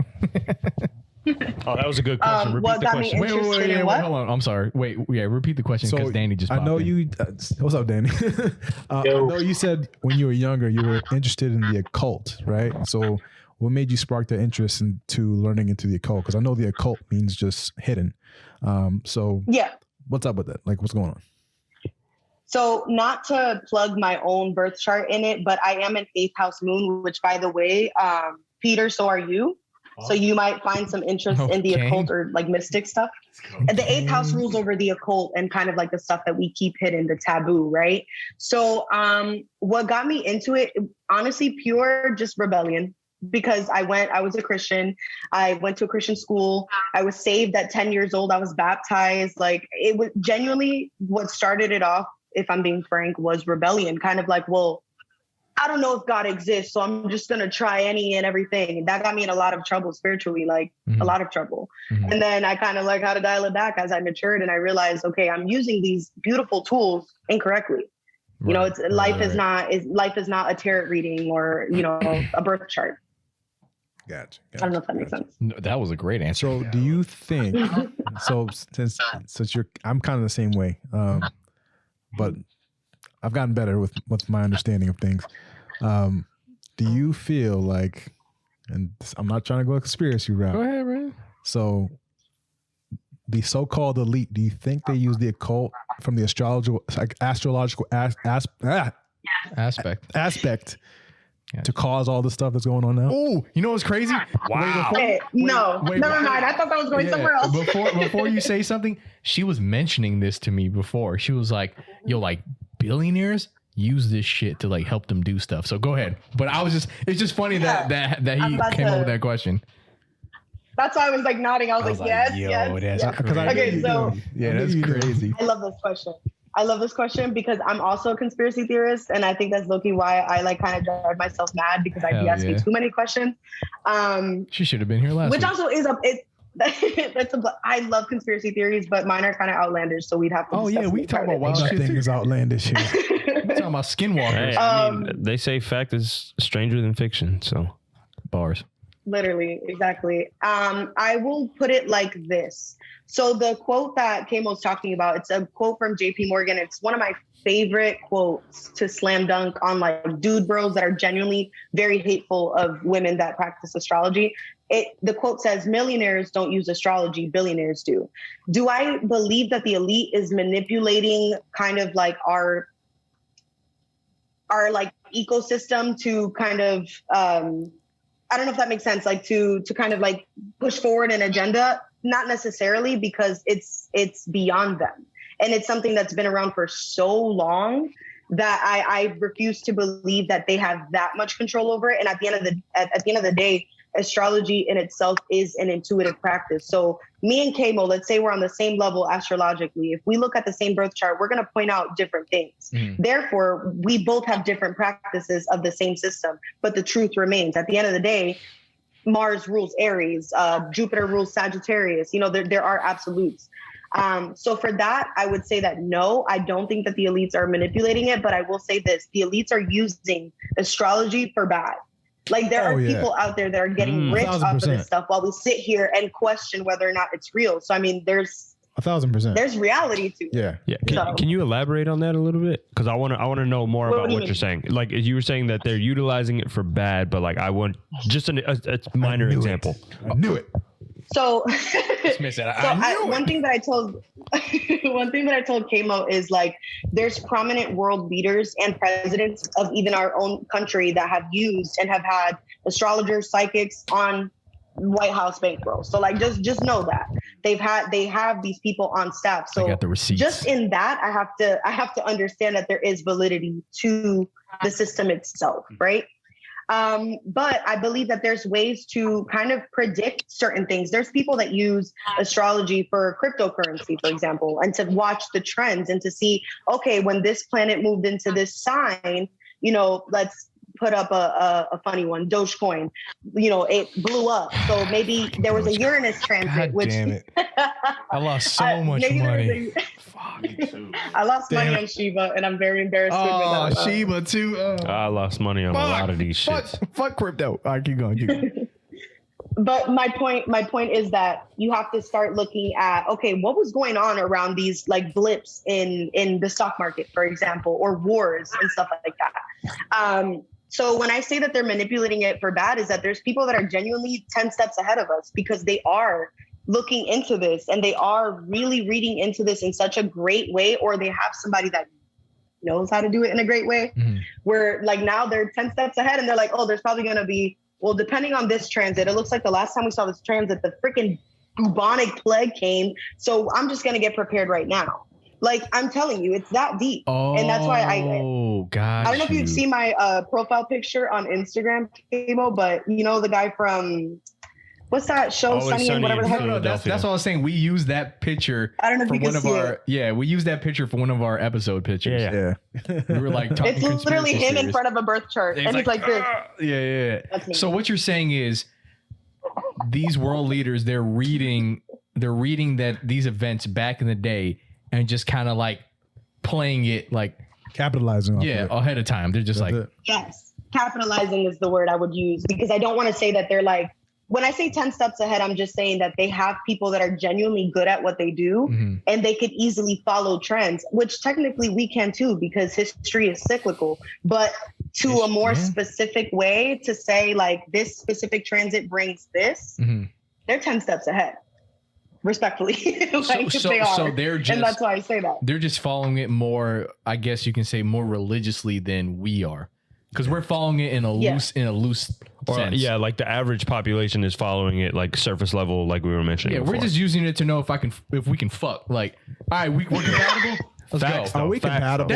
Oh, that was a good question. Repeat the question. Wait, hold on. I'm sorry. Repeat the question because Danny just popped I know in. you. What's up, Danny? I know you said when you were younger you were interested in the occult, right? So what made you spark that interest into learning into the occult? Because I know the occult means just hidden. So what's up with that? Like, what's going on? So not to plug my own birth chart in it, but I am an 8th house moon, which by the way, Peter, so are you. So you might find some interest in the occult or like mystic stuff. And the 8th house rules over the occult and kind of like the stuff that we keep hidden, the taboo, right? So what got me into it, honestly, pure just rebellion. Because I was a Christian. I went to a Christian school. I was saved at 10 years old. I was baptized. Like, it was genuinely what started it off, if I'm being frank, was rebellion. Kind of like, well, I don't know if God exists, so I'm just going to try any and everything. And that got me in a lot of trouble spiritually, like a lot of trouble. And then I kind of like how to dial it back as I matured. And I realized, okay, I'm using these beautiful tools incorrectly. You know, life is not a tarot reading or, you know, a birth chart. Gotcha. I don't know if that makes sense. No, that was a great answer. So do you think, since I'm kind of the same way, but I've gotten better with my understanding of things. Do you feel like, and I'm not trying to go a conspiracy route. Go ahead, man. So the so-called elite, do you think they use the occult from the astrological aspect to cause all the stuff that's going on now? Oh, you know what's crazy? Wow. Never mind. I thought that was going somewhere else. Before you say something, she was mentioning this to me before. She was like, yo, like billionaires use this shit to like help them do stuff. So go ahead. But it's just funny that he came up with that question. That's why I was like nodding. I was like, yes. Okay, so that's crazy. I love this question because I'm also a conspiracy theorist, and I think that's low-key why I like kind of drive myself mad because I be asking too many questions. She should have been here last week. Also is I love conspiracy theories, but mine are kind of outlandish, so we'd have to. Oh yeah, we talk about wild shit. Nothing is outlandish here. We're talking about skinwalkers. Hey, I mean, they say fact is stranger than fiction. So bars. Literally, exactly. I will put it like this. So the quote that KEVINxMO's talking about, it's a quote from JP Morgan. It's one of my favorite quotes to slam dunk on like dude bros that are genuinely very hateful of women that practice astrology. The quote says, millionaires don't use astrology, billionaires do. Do I believe that the elite is manipulating kind of like our like ecosystem to kind of, I don't know if that makes sense, like to kind of like push forward an agenda? Not necessarily, because it's beyond them. And it's something that's been around for so long that I refuse to believe that they have that much control over it. And at the end of the day, astrology in itself is an intuitive practice. So me and KEVINxMO, let's say we're on the same level astrologically. If we look at the same birth chart, we're going to point out different things. Therefore, we both have different practices of the same system. But the truth remains, at the end of the day, Mars rules Aries, Jupiter rules Sagittarius. You know, there are absolutes. So for that, I would say that no, I don't think that the elites are manipulating it. But I will say this, the elites are using astrology for bad. Like there are people out there that are getting rich off of this stuff while we sit here and question whether or not it's real. So, I mean, there's 1,000%. There's reality to it. Yeah. Can you elaborate on that a little bit? Because I want to know more about what you're saying. Like you were saying that they're utilizing it for bad, but like I want just a minor example. I knew it. So, one thing that I told KEVINxMO is like, there's prominent world leaders and presidents of even our own country that have used and have had astrologers, psychics on White House bankroll. So like, just know that they have these people on staff. So I got the receipts. Just in that, I have to understand that there is validity to the system itself, right? But I believe that there's ways to kind of predict certain things. There's people that use astrology for cryptocurrency, for example, and to watch the trends and to see, okay, when this planet moved into this sign, you know, let's put up a funny one, Dogecoin, you know, it blew up. So maybe there was a Uranus transit, which damn it. I lost so much money. I lost money on Shiba, and I'm very embarrassed. Oh, Shiba too. I lost money on a lot of these shits. Fuck crypto. All right, keep going. But my point is that you have to start looking at, okay, what was going on around these like blips in the stock market, for example, or wars and stuff like that. So when I say that they're manipulating it for bad, is that there's people that are genuinely 10 steps ahead of us because they are looking into this and they are really reading into this in such a great way, or they have somebody that knows how to do it in a great way, where like now they're 10 steps ahead and they're like, oh, there's probably going to be, well, depending on this transit, it looks like the last time we saw this transit, the freaking bubonic plague came. So I'm just going to get prepared right now. Like, I'm telling you, it's that deep. And that's why I don't know if you've seen my profile picture on Instagram, KEVINxMO, but you know, the guy from, what's that show? Sunny and whatever the heck. No, that's what I was saying. We used that picture. I don't know if you can see it. Yeah, we used that picture for one of our episode pictures. Yeah. We were like talking. It's literally him in front of a birth chart. And he's like this. Yeah. That's me. So what you're saying is these world leaders, they're reading that these events back in the day and just kind of like playing it like capitalizing off of it. ahead of time. They're just yes, capitalizing is the word I would use, because I don't want to say that they're like, when I say 10 steps ahead, I'm just saying that they have people that are genuinely good at what they do and they could easily follow trends, which technically we can too, because history is cyclical, but to a more specific way to say like this specific transit brings this, they're 10 steps ahead. Respectfully. Like, they are. So they're just, and that's why I say that. They're just following it more, I guess you can say, more religiously than we are. Because we're following it in a loose sense. Yeah, like the average population is following it like surface level, like we were mentioning. Yeah, before. we're just using it to know if we can fuck. Like, all right, we're compatible. Let's Facts, go. though. Are we Facts, compatible? though.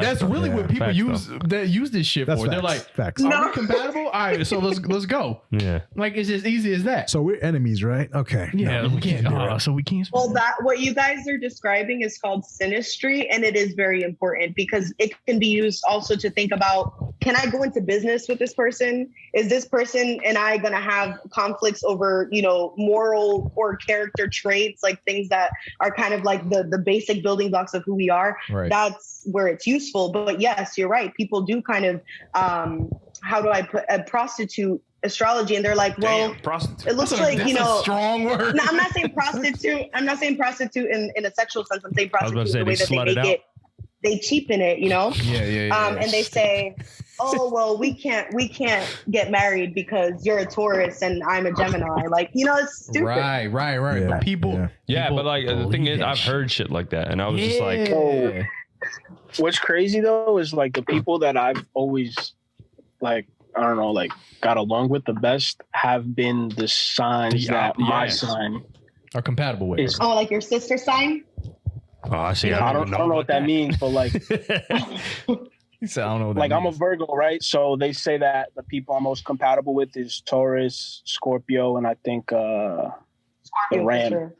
That's really Yeah. what people Facts, use that use this shit That's for. They're facts. like, Facts. are we compatible? All right, so let's go. Yeah. Like it's as easy as that. So we're enemies, right? Okay. Yeah, No, we can't. do it. So we can't. Well, that what you guys are describing is called synastry, and it is very important because it can be used also to think about: can I go into business with this person? Is this person and I going to have conflicts over, moral or character traits, like things that are kind of like the basic building blocks of who we are? Right. That's where it's useful. But yes, you're right. People do kind of, how do I put a prostitute astrology, and they're like, well, prostitute. it looks That's like a strong word. No, I'm not saying prostitute. I'm not saying prostitute in a sexual sense. I'm saying I was about prostitute to say the way they that they slut make it out. it. They cheapen it, Yeah. And they say, "Oh, well, we can't get married because you're a Taurus and I'm a Gemini." Like, it's stupid. Right. Yeah, But people. yeah. Yeah, people but like the thing believe is, that I've shit. heard shit like that, and I was just like, Yeah. What's crazy though is like the people that I've always like, I don't know, like got along with the best have been the signs that my yes. sign are compatible with. is. Oh, like your sister sign? oh, I see. I don't know what that means, but like, He said, I don't know what that like I'm a means. Virgo, right? So they say that the people I'm most compatible with is Taurus, Scorpio, and I think Scorpio, for Ram. sure.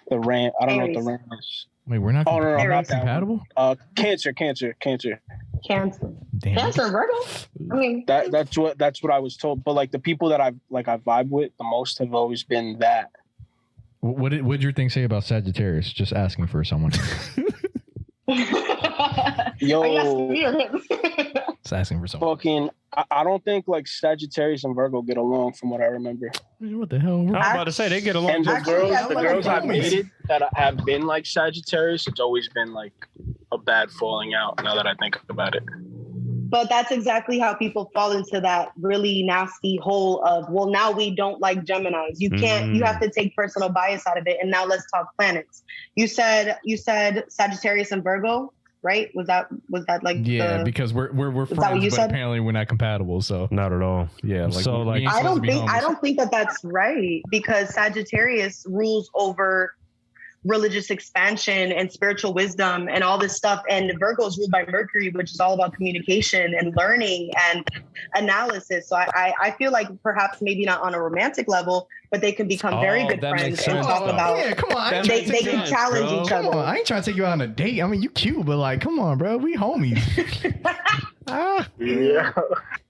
the Ram. I don't know what the Aries. Ram is. Wait, we're not Oh, no, we're not not that one. compatible? Cancer. Cancer. Damn. Cancer, Virgo? I mean, That's what I was told. But like the people that I vibe with the most have always been that. What did your thing say about Sagittarius? Just asking for someone. Yo. Are you asking me or him? Just asking for someone. Fucking, I don't think like Sagittarius and Virgo get along from what I remember. What the hell? I was about to say they get along. And the Actually, girls, yeah, the like girls I've homies. dated that have been like Sagittarius, it's always been like a bad falling out. Now that I think about it, But that's exactly how people fall into that really nasty hole of, well, now we don't like Geminis. You can't, you have to take personal bias out of it. And now let's talk planets. You said Sagittarius and Virgo, right? Was that like because we're that friends, what you but said? apparently we're not compatible. So Not at all. yeah, like So, we like- ain't I supposed to don't be think homies. that's right, because Sagittarius rules over religious expansion and spiritual wisdom and all this stuff, and Virgo is ruled by Mercury, which is all about communication and learning and analysis. So I feel like perhaps maybe not on a romantic level, but they can become very good that friends makes and sense, talk though. about. Yeah, come on. I ain't That They trying to makes take you can sense, challenge bro. each Come other. on, I ain't trying to take you out on a date. I mean, you cute, but like, come on, bro. We homies. yeah.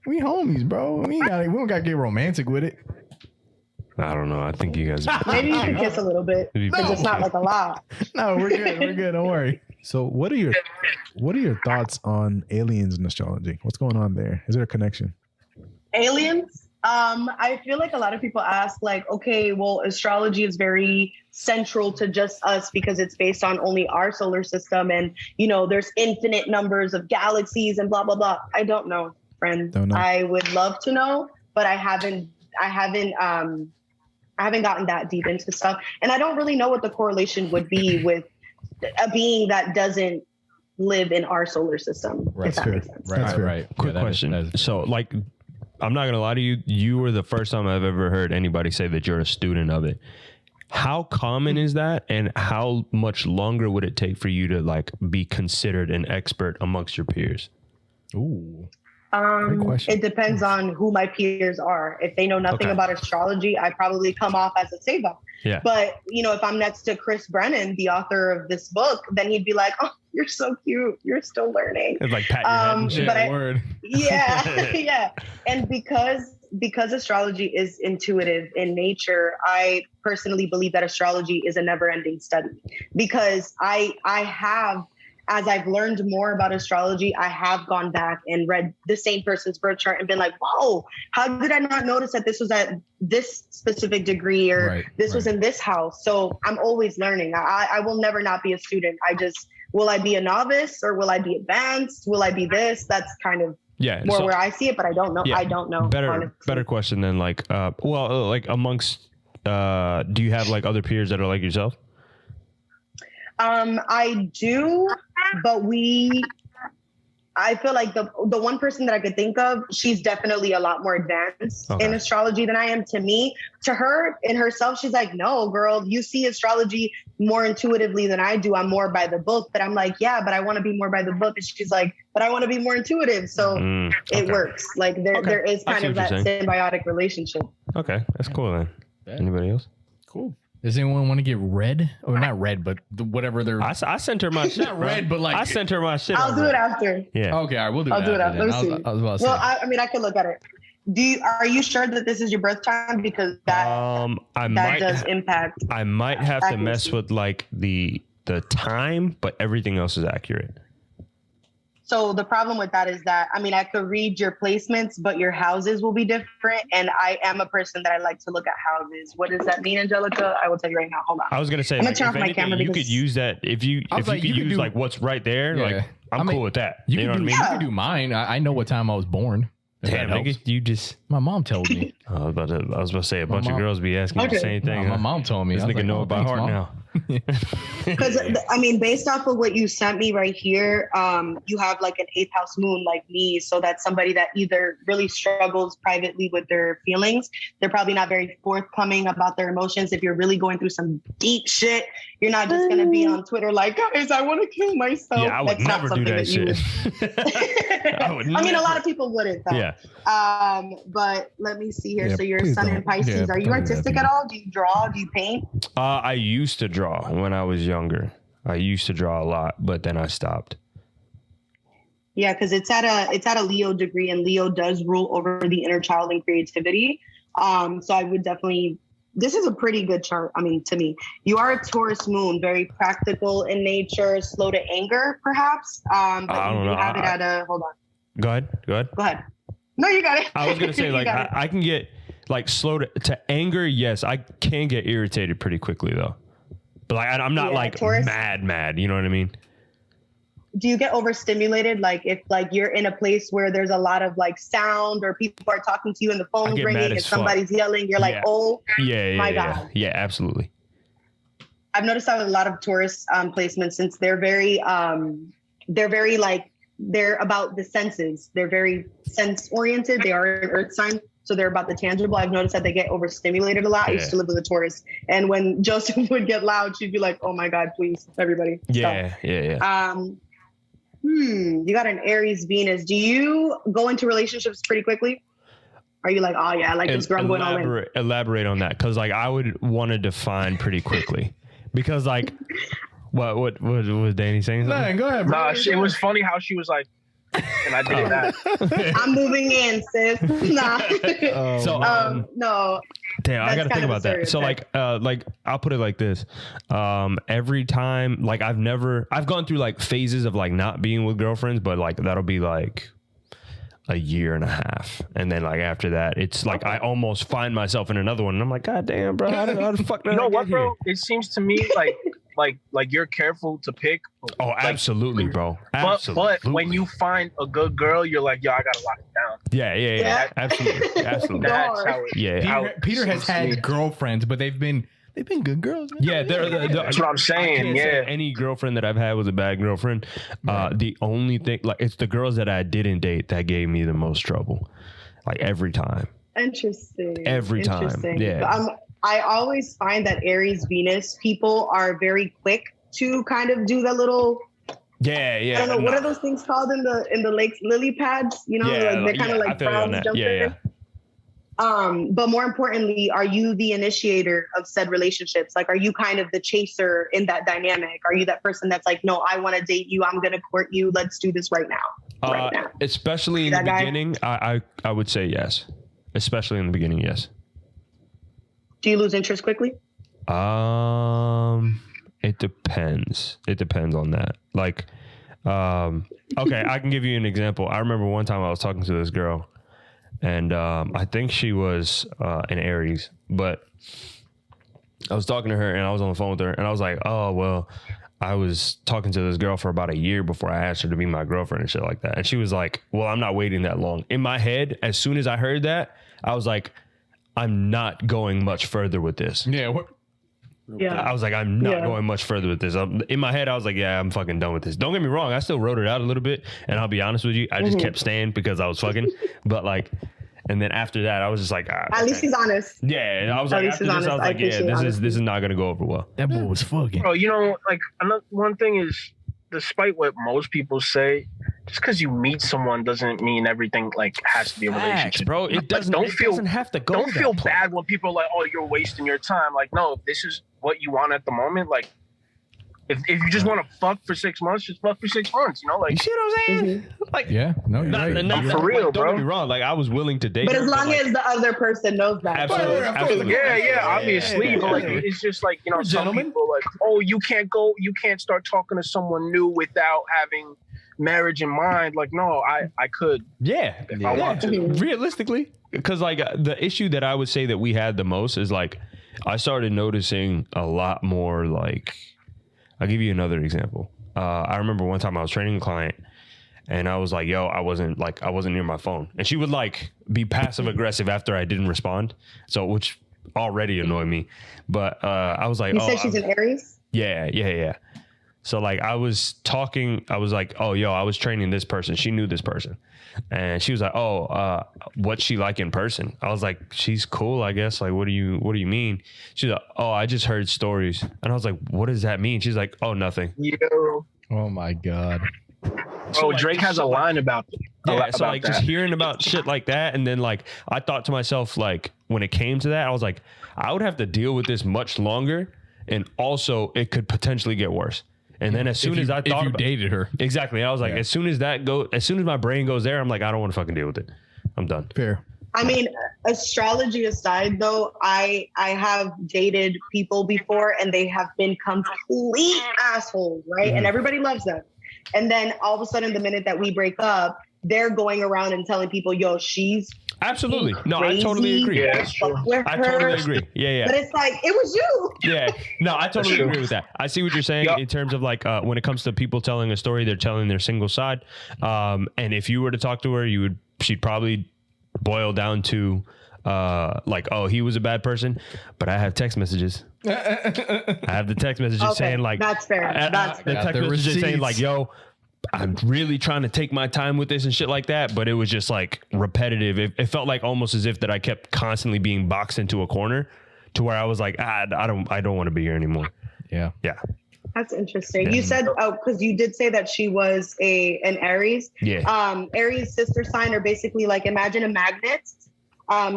We homies, bro. We don't gotta get romantic with it. I don't know. I think you guys. Maybe you can kiss a little bit, It'd be but it's not like a lot. No, we're good. We're good. Don't worry. So what are your thoughts on aliens in astrology? What's going on there? Is there a connection? Aliens. I feel like a lot of people ask, like, okay, well, astrology is very central to just us because it's based on only our solar system, and there's infinite numbers of galaxies and blah blah blah. I don't know, friend. Don't know. I would love to know, but I haven't gotten that deep into stuff, and I don't really know what the correlation would be with a being that doesn't live in our solar system. Right, if that fair. makes sense. Right, That's fair. right. Quick Yeah, that is- question. that is- So, like, I'm not gonna lie to you. You were the first time I've ever heard anybody say that you're a student of it. How common is that, and how much longer would it take for you to like be considered an expert amongst your peers? Ooh. Great question. It depends on who my peers are. If they know nothing Okay. about astrology, I probably come off as a saver. Yeah. But, if I'm next to Chris Brennan, the author of this book, then he'd be like, oh, you're so cute. You're still learning. It's like pat your head and shit. But I- word. Yeah. Yeah. And because astrology is intuitive in nature, I personally believe that astrology is a never ending study, because I have, as I've learned more about astrology, I have gone back and read the same person's birth chart and been like, whoa, how did I not notice that this was at this specific degree, or this was in this house? So I'm always learning. I will never not be a student. Will I be a novice, or will I be advanced? Will I be this? That's kind of more where I see it, but I don't know. Yeah, I don't know. honestly. Better question than like, like amongst, do you have like other peers that are like yourself? I do, but we I feel like the one person that I could think of, she's definitely a lot more advanced in astrology than I am. To her, in herself, she's like, no, girl, you see astrology more intuitively than I do. I'm more by the book. But I'm like, yeah, but I want to be more by the book. And she's like, but I want to be more intuitive. So it works. Like there is kind of that symbiotic relationship. Okay, that's cool then. Anybody else? Cool. Does anyone want to get red? Or not red, but whatever they're... I sent her my shit. Not red, but like... I sent her my shit. I'll do it after. Yeah. Okay, all right, we'll do it I'll do it after. then. Let me see. I was about to say. Well, I mean, I could look at it. Are you sure that this is your birth time? Because that does impact. I might have accuracy. to mess with like the time, but everything else is accurate. So the problem with that is that, I mean, I could read your placements, but your houses will be different. And I am a person that I like to look at houses. What does that mean, Angelica? I will tell you right now. Hold on. I was going to say, I'm gonna turn off my camera you could use that. If you could use like what's right there, like I'm cool with that. You know what I mean? You could do mine. I know what time I was born. Damn, nigga, you just... My mom told me. I was about to say a bunch of girls be asking the same thing. My mom told me. This nigga know it by heart now. Because I mean, based off of what you sent me right here, you have like an 8th house moon like me. So that's somebody that either really struggles privately with their feelings. They're probably not very forthcoming about their emotions. If you're really going through some deep shit, you're not just going to be on Twitter like, guys, I want to kill myself. Yeah, I would never do that shit. I mean, a lot of people wouldn't though. Yeah. But let me see here. Yeah, So your please sun in don't. Pisces. Yeah, Are you don't do artistic that, at all? Do you draw? Do you paint? I used to draw when I was younger. I used to draw a lot, but then I stopped. Yeah, because it's at a Leo degree, and Leo does rule over the inner child and creativity. So I would definitely. This is a pretty good chart. I mean, to me, you are a Taurus moon, very practical in nature, slow to anger, perhaps. But I don't know. have it at a. Hold on. Go ahead. Go ahead. No, you got it. I was gonna say like I can get like slow to anger. Yes, I can get irritated pretty quickly though. But like I'm not like Taurus, mad. You know what I mean? Do you get overstimulated? Like if like you're in a place where there's a lot of like sound or people are talking to you and the phone's ringing and somebody's yelling, you're like, oh my God. Yeah, absolutely. I've noticed that with a lot of Taurus placements, since they're very like, they're about the senses. They're very sense oriented. They are an earth sign. So they're about the tangible. I've noticed that they get overstimulated a lot. I used to live with a Taurus. And when Joseph would get loud, she'd be like, oh my God, please, everybody. Yeah. You got an Aries Venus. Do you go into relationships pretty quickly? Are you like, oh yeah, I like this girl, I'm going all in? Elaborate on that. Cause like I would want to define pretty quickly because like, what was Danny saying? No, go ahead, bro. Nah, it was funny how she was like, and I did that. I'm moving in, sis. Nah. No. Damn, I gotta think about that. So like I'll put it like this. Every time, like I've gone through like phases of like not being with girlfriends, but like that'll be like a year and a half. And then like after that, it's like I almost find myself in another one. And I'm like, God damn, bro, how the fuck did You know I what, get bro? here? It seems to me like you're careful to pick. Oh, like, absolutely, bro. Absolutely. But when you find a good girl, you're like, yo, I gotta lock it down. Yeah. Absolutely. That's how it, Peter has had girlfriends, but they've been good girls. Man. Yeah, that's what I'm saying. Yeah, any girlfriend that I've had was a bad girlfriend. The only thing, like, it's the girls that I didn't date that gave me the most trouble. Like every time. Interesting. Every time. Yeah. I always find that Aries Venus people are very quick to kind of do the little. Yeah. I don't know what are those things called in the lakes, lily pads. You know, like they're kind of like frogs jumping. But more importantly, are you the initiator of said relationships? Like, are you kind of the chaser in that dynamic? Are you that person that's like, no, I want to date you. I'm going to court you. Let's do this right now. Especially in the beginning, I would say yes. Especially in the beginning, yes. Do you lose interest quickly? It depends. It depends on that. Like, okay, I can give you an example. I remember one time I was talking to this girl. And I think she was an Aries, but I was talking to her and I was on the phone with her and I was like, oh, well, I was talking to this girl for about a year before I asked her to be my girlfriend and shit like that. And she was like, well, I'm not waiting that long. In my head, as soon as I heard that, I was like, I'm not going much further with this. Yeah. Yeah. I was like, I'm not Yeah. going much further with this. In my head, I was like, yeah, I'm fucking done with this. Don't get me wrong. I still wrote it out a little bit. And I'll be honest with you, I just kept staying because I was fucking. But like, and then after that, I was just like, At least he's honest. yeah. I was At like, least after he's this, I honest. was I like, yeah, appreciate this honesty. is not going to go over well. That boy was fucking. Bro, you know, like one thing is, despite what most people say, just because you meet someone doesn't mean everything like has to be a Facts, relationship, bro. It doesn't, don't it feel- doesn't have to go Don't that feel way. bad when people are like, "Oh, you're wasting your time." Like, no, if this is what you want at the moment, like, if you just want to fuck for 6 months, just fuck for 6 months. You know, You like, see what I'm saying? Like, Yeah, no, you're not, right. not For that- real, like, bro. Don't get me wrong. Like, I was willing to date But her, as long like, as the other person knows that. absolutely, absolutely. yeah, obviously, but like, it's just like, you know, some gentlemen. people are like, "Oh, you can't start talking to someone new without having marriage in mind." Like, no, I could. Yeah, If I want to. Mhm. realistically, because like the issue that I would say that we had the most is like I started noticing a lot more. Like, I'll give you another example. I remember one time I was training a client and I was like, yo, I wasn't near my phone, and she would like be passive aggressive after I didn't respond, so which already annoyed me. But I was like, You said she's an Aries? yeah. So like I was talking, I was like, oh, yo, I was training this person. She knew this person. And she was like, oh, what's she like in person? I was like, she's cool, I guess. Like, what do you mean? She's like, oh, I just heard stories. And I was like, what does that mean? She's like, oh, nothing. Yo, Oh my god. oh, like, Drake has a line about Yeah, so like that. just hearing about shit like that, and then like I thought to myself, like when it came to that, I was like, I would have to deal with this much longer, and also it could potentially get worse. And then as soon as I if thought you about, dated her, exactly, I was like, Yeah. as soon as my brain goes there, I'm like, I don't want to fucking deal with it. I'm done. fair. I mean, astrology aside, though, I have dated people before and they have been complete assholes, right? And everybody loves them. And then all of a sudden, the minute that we break up, they're going around and telling people, yo, she's Absolutely, no, I crazy. totally agree. Yeah, that's true. fuck with I her. totally agree. Yeah. But it's like, it was you. Yeah, no, I totally true. agree with that. I see what you're saying Yep. in terms of like when it comes to people telling a story, they're telling their single side. And if you were to talk to her, she'd probably boil down to like, oh, he was a bad person. But I have text messages. I have the text messages Okay, saying like, that's fair. That's the fair. text Got the messages saying like, receipts. yo, I'm really trying to take my time with this and shit like that, but it was just like repetitive. It felt like almost as if that I kept constantly being boxed into a corner to where I was like, I don't want to be here anymore. Yeah. Yeah. That's interesting. You said, because you did say that she was an Aries. Yeah. Aries sister sign are basically like, imagine a magnet.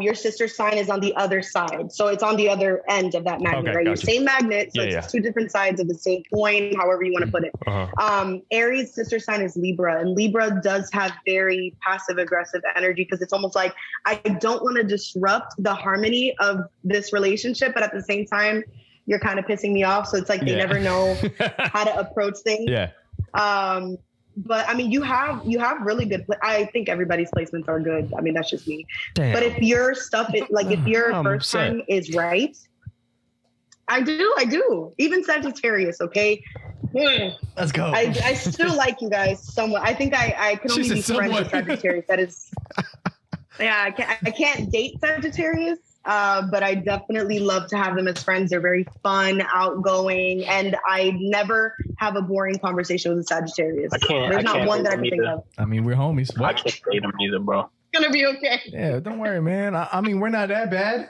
Your sister sign is on the other side. So it's on the other end of that magnet, Okay, right? Your gotcha. same magnet. So Yeah, it's two different sides of the same coin, however you want to put it. Uh-huh. Aries sister sign is Libra, and Libra does have very passive aggressive energy because it's almost like, I don't want to disrupt the harmony of this relationship, but at the same time, you're kind of pissing me off. So it's like they Yeah. never know how to approach things. Yeah. But I mean, you have really good. I think everybody's placements are good. I mean, that's just me. Damn. But if your stuff, if your I'm first upset. time is right, I do. Even Sagittarius, okay. Let's go. I still like you guys somewhat. I think I can She only be said friends with somewhat. Sagittarius. That is, yeah. I can't date Sagittarius. But I definitely love to have them as friends. They're very fun, outgoing, and I never have a boring conversation with a Sagittarius. I can't- There's I not can't one that I date can them think either. of. I mean, we're homies. I What? can't date him either, bro. It's gonna be okay. Yeah, don't worry, man. I mean, we're not that bad.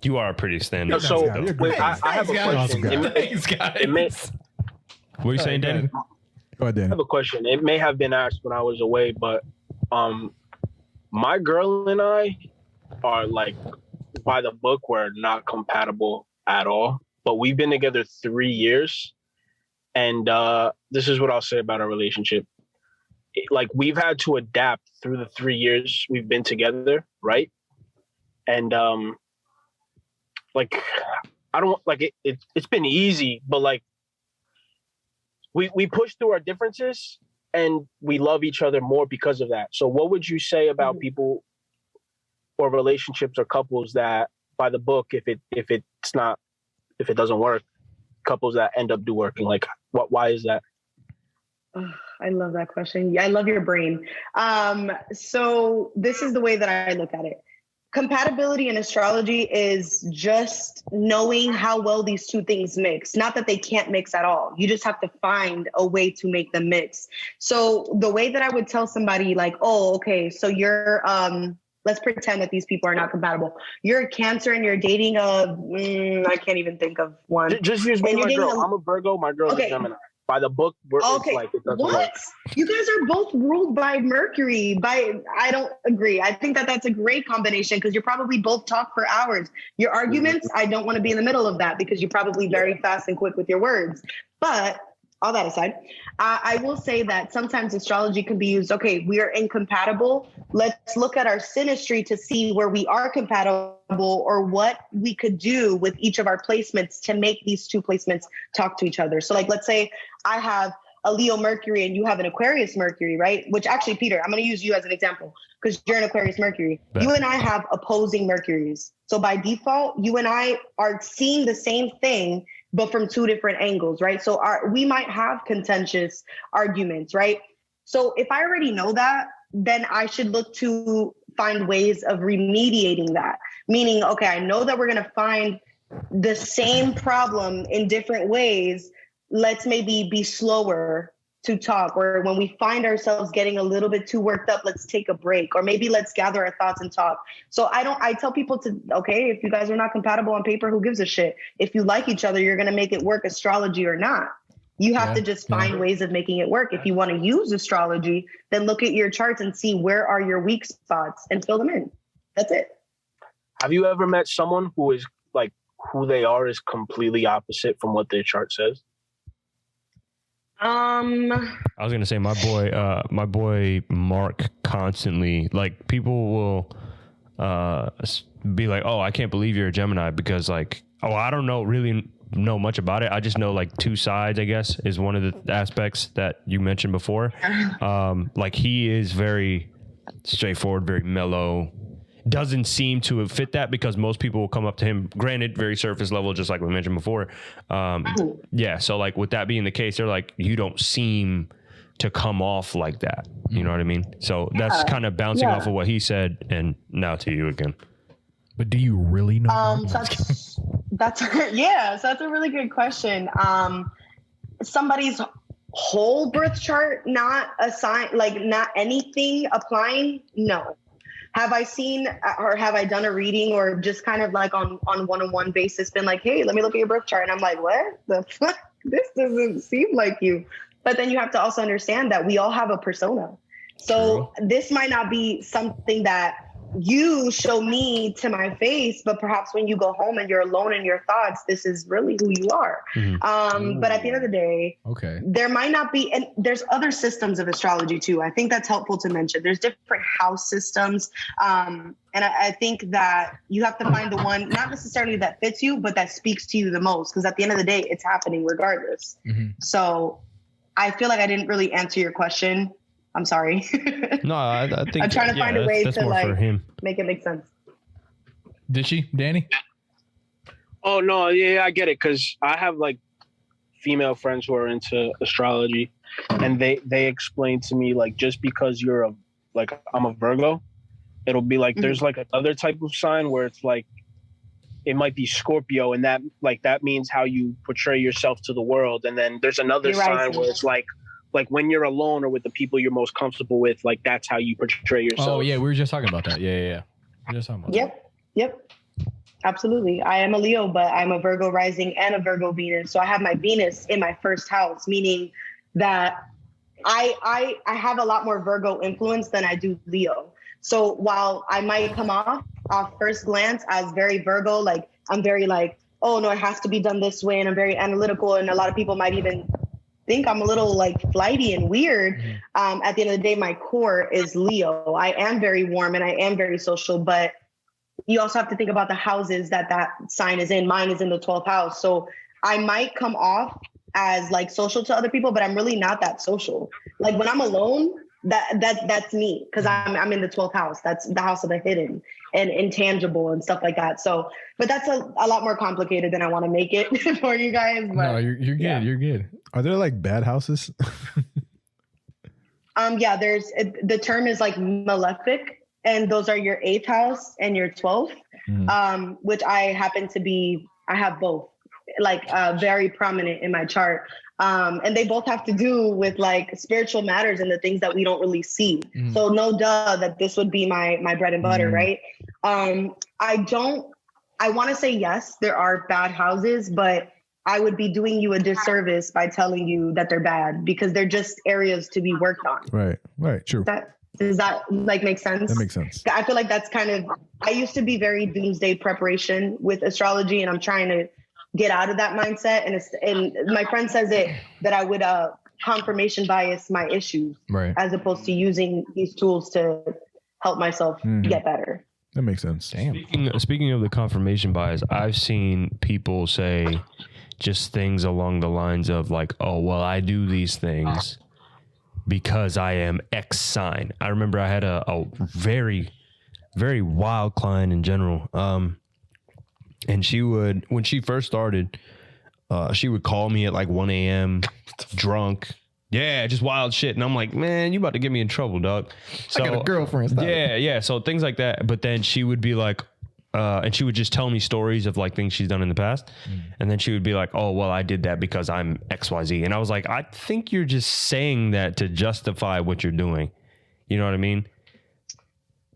You are a pretty stand No, up. so You're great. wait, I have a Thanks, question. guys. Thanks, guys. It may, What are you saying, Danny? Go ahead, I Dan. have a question. It may have been asked when I was away, but my girl and I are like, by the book, we're not compatible at all. But we've been together 3 years, and this is what I'll say about our relationship. Like, we've had to adapt through the 3 years we've been together, right? And like, I don't like it. It's been easy, but like, we push through our differences, and we love each other more because of that. So, what would you say about people or relationships or couples that, by the book, if it doesn't work, couples that end up working? Like, why is that? Oh, I love that question. Yeah, I love your brain. So this is the way that I look at it. compatibility in astrology is just knowing how well these two things mix. Not that they can't mix at all. You just have to find a way to make them mix. So the way that I would tell somebody like, oh, okay, so you're, let's pretend that these people are not compatible. You're a Cancer and you're dating I can't even think of one. Just use me and my girl. I'm a Virgo. My girl's a Gemini. By the book, okay. It's like it doesn't what? work. You guys are both ruled by Mercury. I don't agree. I think that that's a great combination because you're probably both talk for hours. Your arguments, I don't want to be in the middle of that because you're probably very fast and quick with your words. But all that aside, I will say that sometimes astrology can be used. Okay, we are incompatible. Let's look at our synastry to see where we are compatible or what we could do with each of our placements to make these two placements talk to each other. So like, let's say I have a Leo Mercury and you have an Aquarius Mercury, right? Which actually, Peter, I'm going to use you as an example because you're an Aquarius Mercury. Bet. You and I have opposing Mercuries. So by default, you and I are seeing the same thing, but from two different angles, right? So we might have contentious arguments, right? So if I already know that, then I should look to find ways of remediating that. Meaning, okay, I know that we're going to find the same problem in different ways. Let's maybe be slower to talk, or when we find ourselves getting a little bit too worked up, let's take a break, or maybe let's gather our thoughts and talk. So I tell people to, okay, if you guys are not compatible on paper, who gives a shit? If you like each other, you're going to make it work, astrology or not. You have to just find ways of making it work. If you want to use astrology, then look at your charts and see where are your weak spots and fill them in. That's it. Have you ever met someone who is like who they are is completely opposite from what their chart says? I was gonna say my boy Mark constantly, like, people will be like, oh, I can't believe you're a Gemini because, like, oh, I don't really know much about it. I just know like two sides, I guess, is one of the aspects that you mentioned before. Like, he is very straightforward, very mellow. Doesn't seem to have fit that because most people will come up to him, granted, very surface level, just like we mentioned before. Yeah. So like, with that being the case, they're like, you don't seem to come off like that. You know what I mean? So that's kind of bouncing off of what he said. And now to you again. But do you really know? That's so that's a really good question. Somebody's whole birth chart, not a sign, like not anything applying. No. Have I seen or have I done a reading or just kind of like on one-on-one basis been like, hey, let me look at your birth chart. And I'm like, what the fuck? This doesn't seem like you. But then you have to also understand that we all have a persona. So this might not be something that you show me to my face, but perhaps when you go home and you're alone in your thoughts, this is really who you are. But at the end of the day, there might not be, and there's other systems of astrology too. I think that's helpful to mention. There's different house systems. And I think that you have to find the one, not necessarily that fits you, but that speaks to you the most. Because at the end of the day, it's happening regardless. So I feel like I didn't really answer your question. I'm sorry. No, I think I'm trying to find a way to like make it make sense. Did she, Danny? Oh no, yeah, I get it. Cause I have like female friends who are into astrology, and they explain to me like, just because you're I'm a Virgo, it'll be like there's like another type of sign where it's like it might be Scorpio, and that means how you portray yourself to the world, and then there's another sign where it's like when you're alone or with the people you're most comfortable with, like that's how you portray yourself. Oh yeah, we were just talking about that. Yeah. We were just talking about that. Yep. Absolutely. I am a Leo, but I'm a Virgo rising and a Virgo Venus. So I have my Venus in my first house, meaning that I have a lot more Virgo influence than I do Leo. So while I might come off first glance as very Virgo, like I'm very like, oh no, it has to be done this way, and I'm very analytical, and a lot of people might even think I'm a little like flighty and weird. At the end of the day, my core is Leo. I am very warm and I am very social, but you also have to think about the houses that sign is in. Mine is in the 12th house. So I might come off as like social to other people, but I'm really not that social. Like when I'm alone, that's me, because I'm in the 12th house. That's the house of the hidden and intangible and stuff like that. So, but that's a lot more complicated than I want to make it for you guys. But, no, you're good. Yeah. You're good. Are there like bad houses? Yeah, the term is like malefic. and those are your 8th house and your 12th, which I have both, like very prominent in my chart. And they both have to do with like spiritual matters and the things that we don't really see. So no duh that this would be my bread and butter, right? I want to say yes, there are bad houses, but I would be doing you a disservice by telling you that they're bad because they're just areas to be worked on. Right. True. Does that like make sense? That makes sense. I feel like that's kind of, I used to be very doomsday preparation with astrology, and I'm trying to get out of that mindset. And my friend says that I would confirmation bias my issues, right, as opposed to using these tools to help myself get better. That makes sense. Damn. Speaking of the confirmation bias, I've seen people say just things along the lines of like, oh, well, I do these things because I am X sign. I remember I had a very, very wild client in general. And she would, when she first started, she would call me at like 1 a.m. drunk. Yeah, just wild shit. And I'm like, man, you about to get me in trouble, dog. So, I got a girlfriend. Stop it. Yeah. So things like that. But then she would be like, and she would just tell me stories of like things she's done in the past. And then she would be like, oh, well, I did that because I'm XYZ. And I was like, I think you're just saying that to justify what you're doing. You know what I mean?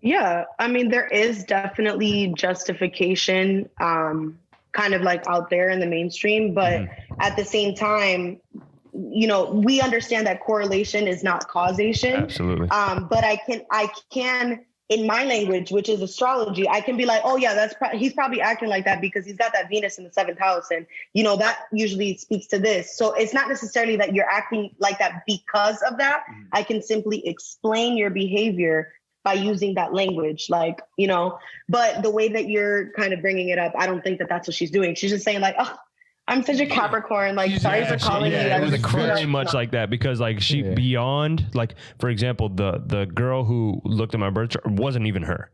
Yeah. I mean, there is definitely justification kind of like out there in the mainstream. But at the same time, you know, we understand that correlation is not causation. Absolutely. But I can, in my language, which is astrology, I can be like, oh yeah, he's probably acting like that because he's got that Venus in the 7th house. And, you know, that usually speaks to this. So it's not necessarily that you're acting like that because of that. I can simply explain your behavior by using that language, like, you know, but the way that you're kind of bringing it up, I don't think that that's what she's doing. She's just saying like, oh, I'm such a Capricorn. Like, sorry for calling you. It was very much like that because, like, she beyond, like, for example, the girl who looked at my birth chart wasn't even her.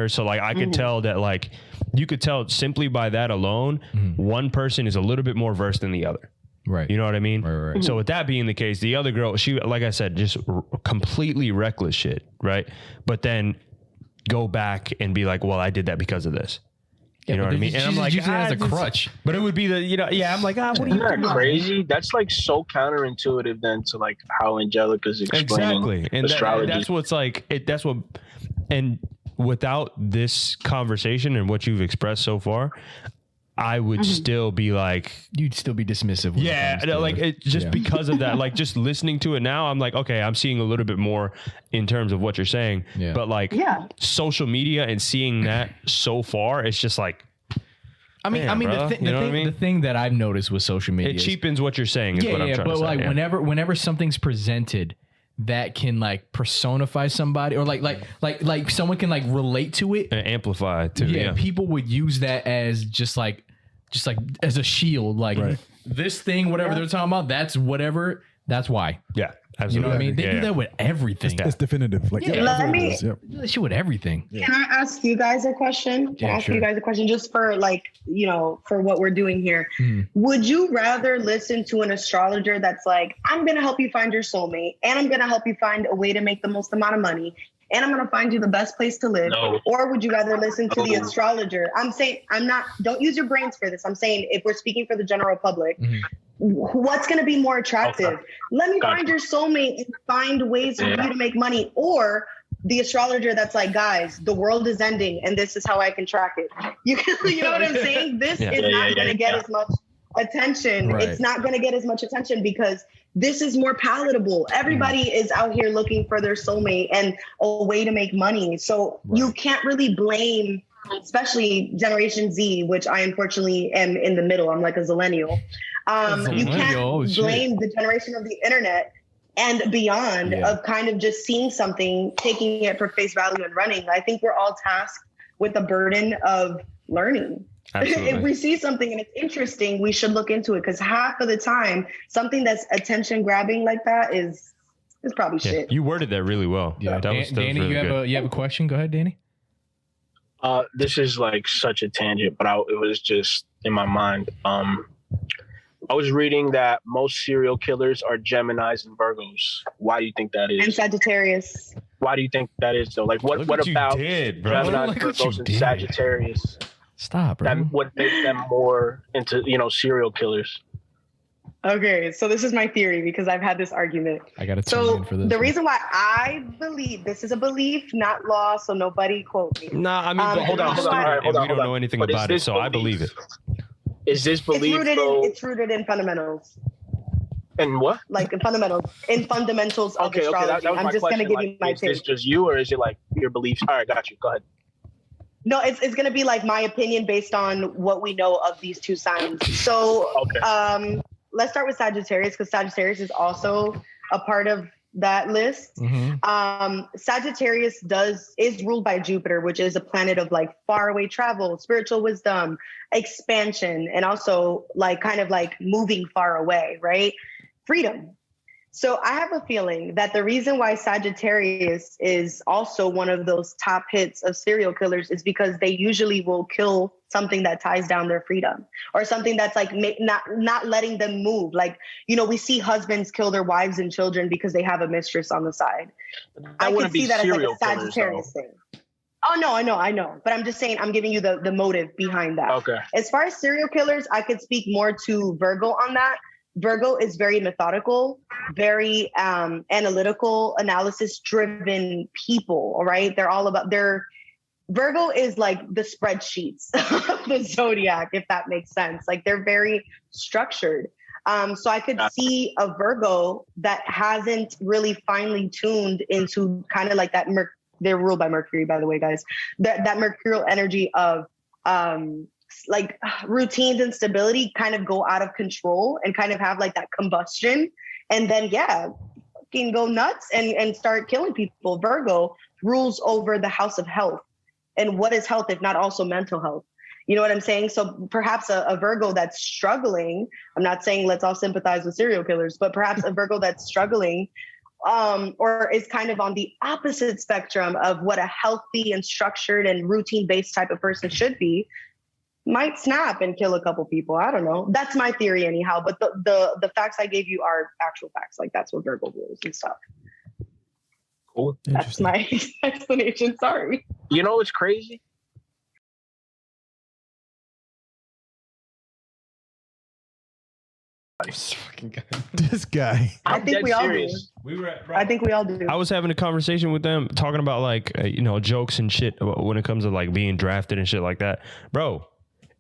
So, like, I could tell that, like, you could tell simply by that alone, one person is a little bit more versed than the other. Right. You know what I mean? Right. So with that being the case, the other girl, she, like I said, just completely reckless shit. Right. But then go back and be like, well, I did that because of this. You know what I mean? And I'm like, using it as a crutch. But it would be the, you know, yeah, I'm like, what are you Isn't that crazy? That's like so counterintuitive then to like how Angelica's explaining exactly. And astrology. that's what's like, that's what, and without this conversation and what you've expressed so far, I would still be like, you'd still be dismissive. Yeah, like it just because of that, like just listening to it now, I'm like, okay, I'm seeing a little bit more in terms of what you're saying. Yeah. But like social media and seeing that so far, it's just like, the thing that I've noticed with social media, it cheapens what you're saying. Is what I'm trying to say. Like whenever something's presented that can like personify somebody or like someone can like relate to it and amplify too. Yeah, people would use that as just like as a shield, like this thing, whatever they're talking about, that's whatever. That's why. Yeah, absolutely. You know what I mean? They do that with everything. It's definitive. Like, let me do that shit with everything. Can I ask you guys a question? You guys a question just for like, you know, for what we're doing here. Would you rather listen to an astrologer that's like, I'm going to help you find your soulmate and I'm going to help you find a way to make the most amount of money and I'm going to find you the best place to live? No. Or would you rather listen to the astrologer? I'm saying, don't use your brains for this. I'm saying if we're speaking for the general public, what's going to be more attractive? Okay. Let me find your soulmate and find ways for you to make money. Or the astrologer that's like, guys, the world is ending and this is how I can track it. You know what I'm saying? This is not going to get as much attention. Right. It's not going to get as much attention because this is more palatable. Everybody is out here looking for their soulmate and a way to make money. So you can't really blame, especially Generation Z, which I unfortunately am in the middle. I'm like a zillennial. You can't blame the generation of the internet and beyond of kind of just seeing something, taking it for face value and running. I think we're all tasked with the burden of learning. If we see something and it's interesting, we should look into it because half of the time, something that's attention grabbing like that is probably shit. You worded that really well. Yeah, Danny, really you have a question? Go ahead, Danny. This is like such a tangent, but it was just in my mind. I was reading that most serial killers are Geminis and Virgos. Why do you think that is? And Sagittarius. Why do you think that is though? Like, what Look what you about did, bro. Gemini, Look what Virgos, you and did. Sagittarius Stop, bro. that would make them more into serial killers? Okay, so this is my theory because I've had this argument. I got to tune So in for this. the one. reason why I believe this is a belief, not law, so nobody quote me. Nah, I mean, but hold on, it's hold on, stupid, all right, hold and on, we don't hold know on. anything But is about it, this so I believe it. Is this belief It's rooted in fundamentals, and what? like in fundamentals of Okay, astrology. that was I'm my just question. gonna give Like, you my is this take. just you, or is it like your beliefs? All right, got you. Go ahead. No, it's gonna be like my opinion based on what we know of these two signs. So Okay. let's start with Sagittarius because Sagittarius is also a part of that list. Sagittarius is ruled by Jupiter, which is a planet of like faraway travel, spiritual wisdom, expansion, and also like kind of like moving far away, right? Freedom. So I have a feeling that the reason why Sagittarius is also one of those top hits of serial killers is because they usually will kill something that ties down their freedom or something that's like not letting them move. Like, we see husbands kill their wives and children because they have a mistress on the side. I can see that as like a Sagittarius thing. Oh, no, I know. But I'm just saying, I'm giving you the motive behind that. Okay. As far as serial killers, I could speak more to Virgo on that. Virgo is very methodical, very analytical, analysis-driven people, all right? They're all about Virgo is like the spreadsheets of the zodiac, if that makes sense. Like they're very structured. So I could see a Virgo that hasn't really finely tuned into kind of like that. They're ruled by Mercury, by the way, guys. That mercurial energy of like routines and stability kind of go out of control and kind of have like that combustion. And then, fucking go nuts and start killing people. Virgo rules over the house of health. And what is health if not also mental health? You know what I'm saying? So perhaps a Virgo that's struggling, I'm not saying let's all sympathize with serial killers, but perhaps a Virgo that's struggling or is kind of on the opposite spectrum of what a healthy and structured and routine-based type of person should be, might snap and kill a couple people. I don't know. That's my theory anyhow. But the facts I gave you are actual facts. Like that's what Virgo rules and stuff. Cool. That's my explanation. Sorry. You know what's crazy? This guy. I I'm think dead we all do. serious. I think we all do. I was having a conversation with them talking about like, jokes and shit when it comes to like being drafted and shit like that. Bro,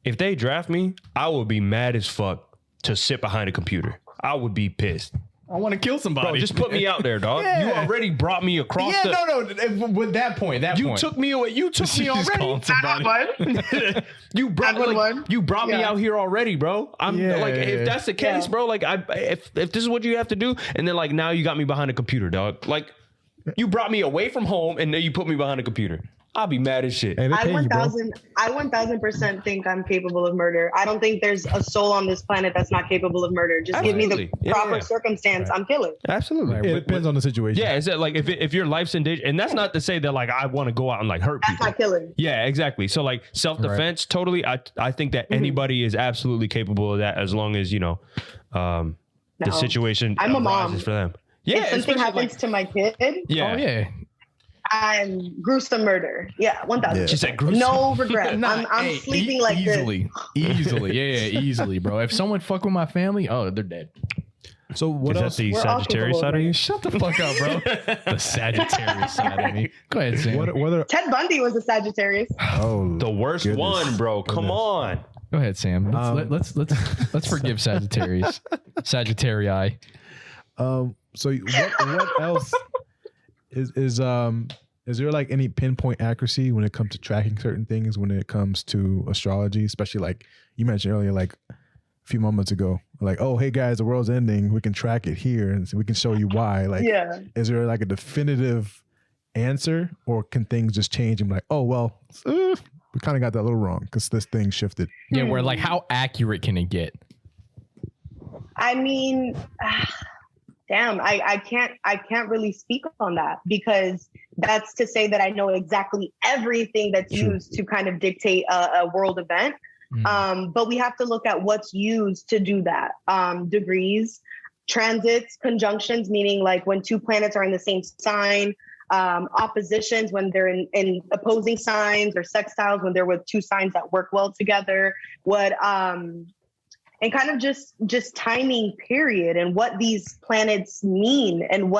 if they draft me, I would be mad as fuck to sit behind a computer. I would be pissed. I want to kill somebody. Bro, just put me out there, dog. Yeah. You already brought me across no. With that point, You took me away. You took me Just already. calling somebody. You brought me Yeah. out here already, bro. I'm like, if that's the case, bro, like if this is what you have to do, and then like now you got me behind a computer, dog. Like you brought me away from home and then you put me behind a computer. I'll be mad as shit. Hey, they I pay you, bro. 1000% think I'm capable of murder. I don't think there's a soul on this planet that's not capable of murder. Just give me the Absolutely. Yeah, proper yeah. circumstance. I'm killing. Absolutely. It depends on the situation. Yeah, is that like if your life's in danger, and that's not to say that like I want to go out and like hurt That's people. not killing. Yeah, exactly. So like self-defense, totally. I think that anybody is absolutely capable of that as long as the situation I'm a arises mom. for them. Yeah, If something especially, happens to my kid, yeah. Oh yeah. I'm gruesome murder. Yeah, 1000. She said gruesome. No regret. Nah, I'm hey, sleeping like easily. Easily, bro. If someone fuck with my family, oh, they're dead. So what Is else? that the We're all Sagittarius capable side of of you? Shut the fuck up, bro. The Sagittarius side of me. Go ahead, Sam. What are this. Ted Bundy was a Sagittarius. oh The worst goodness. one, bro. Come Goodness. on. Go ahead, Sam. Let's forgive Sagittarius. Sagittarii. So what else is there like any pinpoint accuracy when it comes to tracking certain things when it comes to astrology, especially like you mentioned earlier, like a few moments ago, like, oh, hey guys, the world's ending. We can track it here and so we can show you why. Like, Yeah. is there like a definitive answer or can things just change and be like, oh, well, we kind of got that a little wrong because this thing shifted. Yeah, where like how accurate can it get? I mean, damn, I can't really speak on that because that's to say that I know exactly everything that's True. used to kind of dictate a world event. But we have to look at what's used to do that. Degrees, transits, conjunctions, meaning like when two planets are in the same sign, oppositions when they're in opposing signs, or sextiles when they're with two signs that work well together, and kind of just timing period, and what these planets mean, and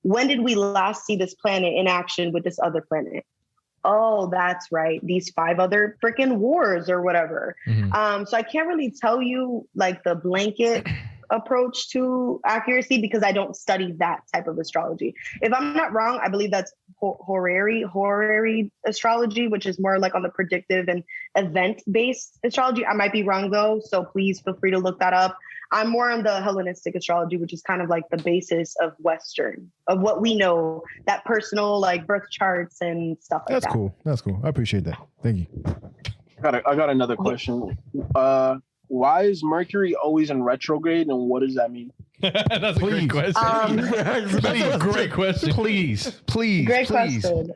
when did we last see this planet in action with this other planet? Oh, that's right. These 5 other freaking wars or whatever. So I can't really tell you like the blanket approach to accuracy because I don't study that type of astrology. If I'm not wrong, I believe that's horary astrology, which is more like on the predictive and event-based astrology. I might be wrong though, so please feel free to look that up. I'm more on the Hellenistic astrology, which is kind of like the basis of Western, of what we know, that personal like birth charts and stuff like that. That's cool. That's cool. I appreciate that. Thank you. I got another question. Why is Mercury always in retrograde, and what does that mean? That's a great question. That's a great question. Please. Great question.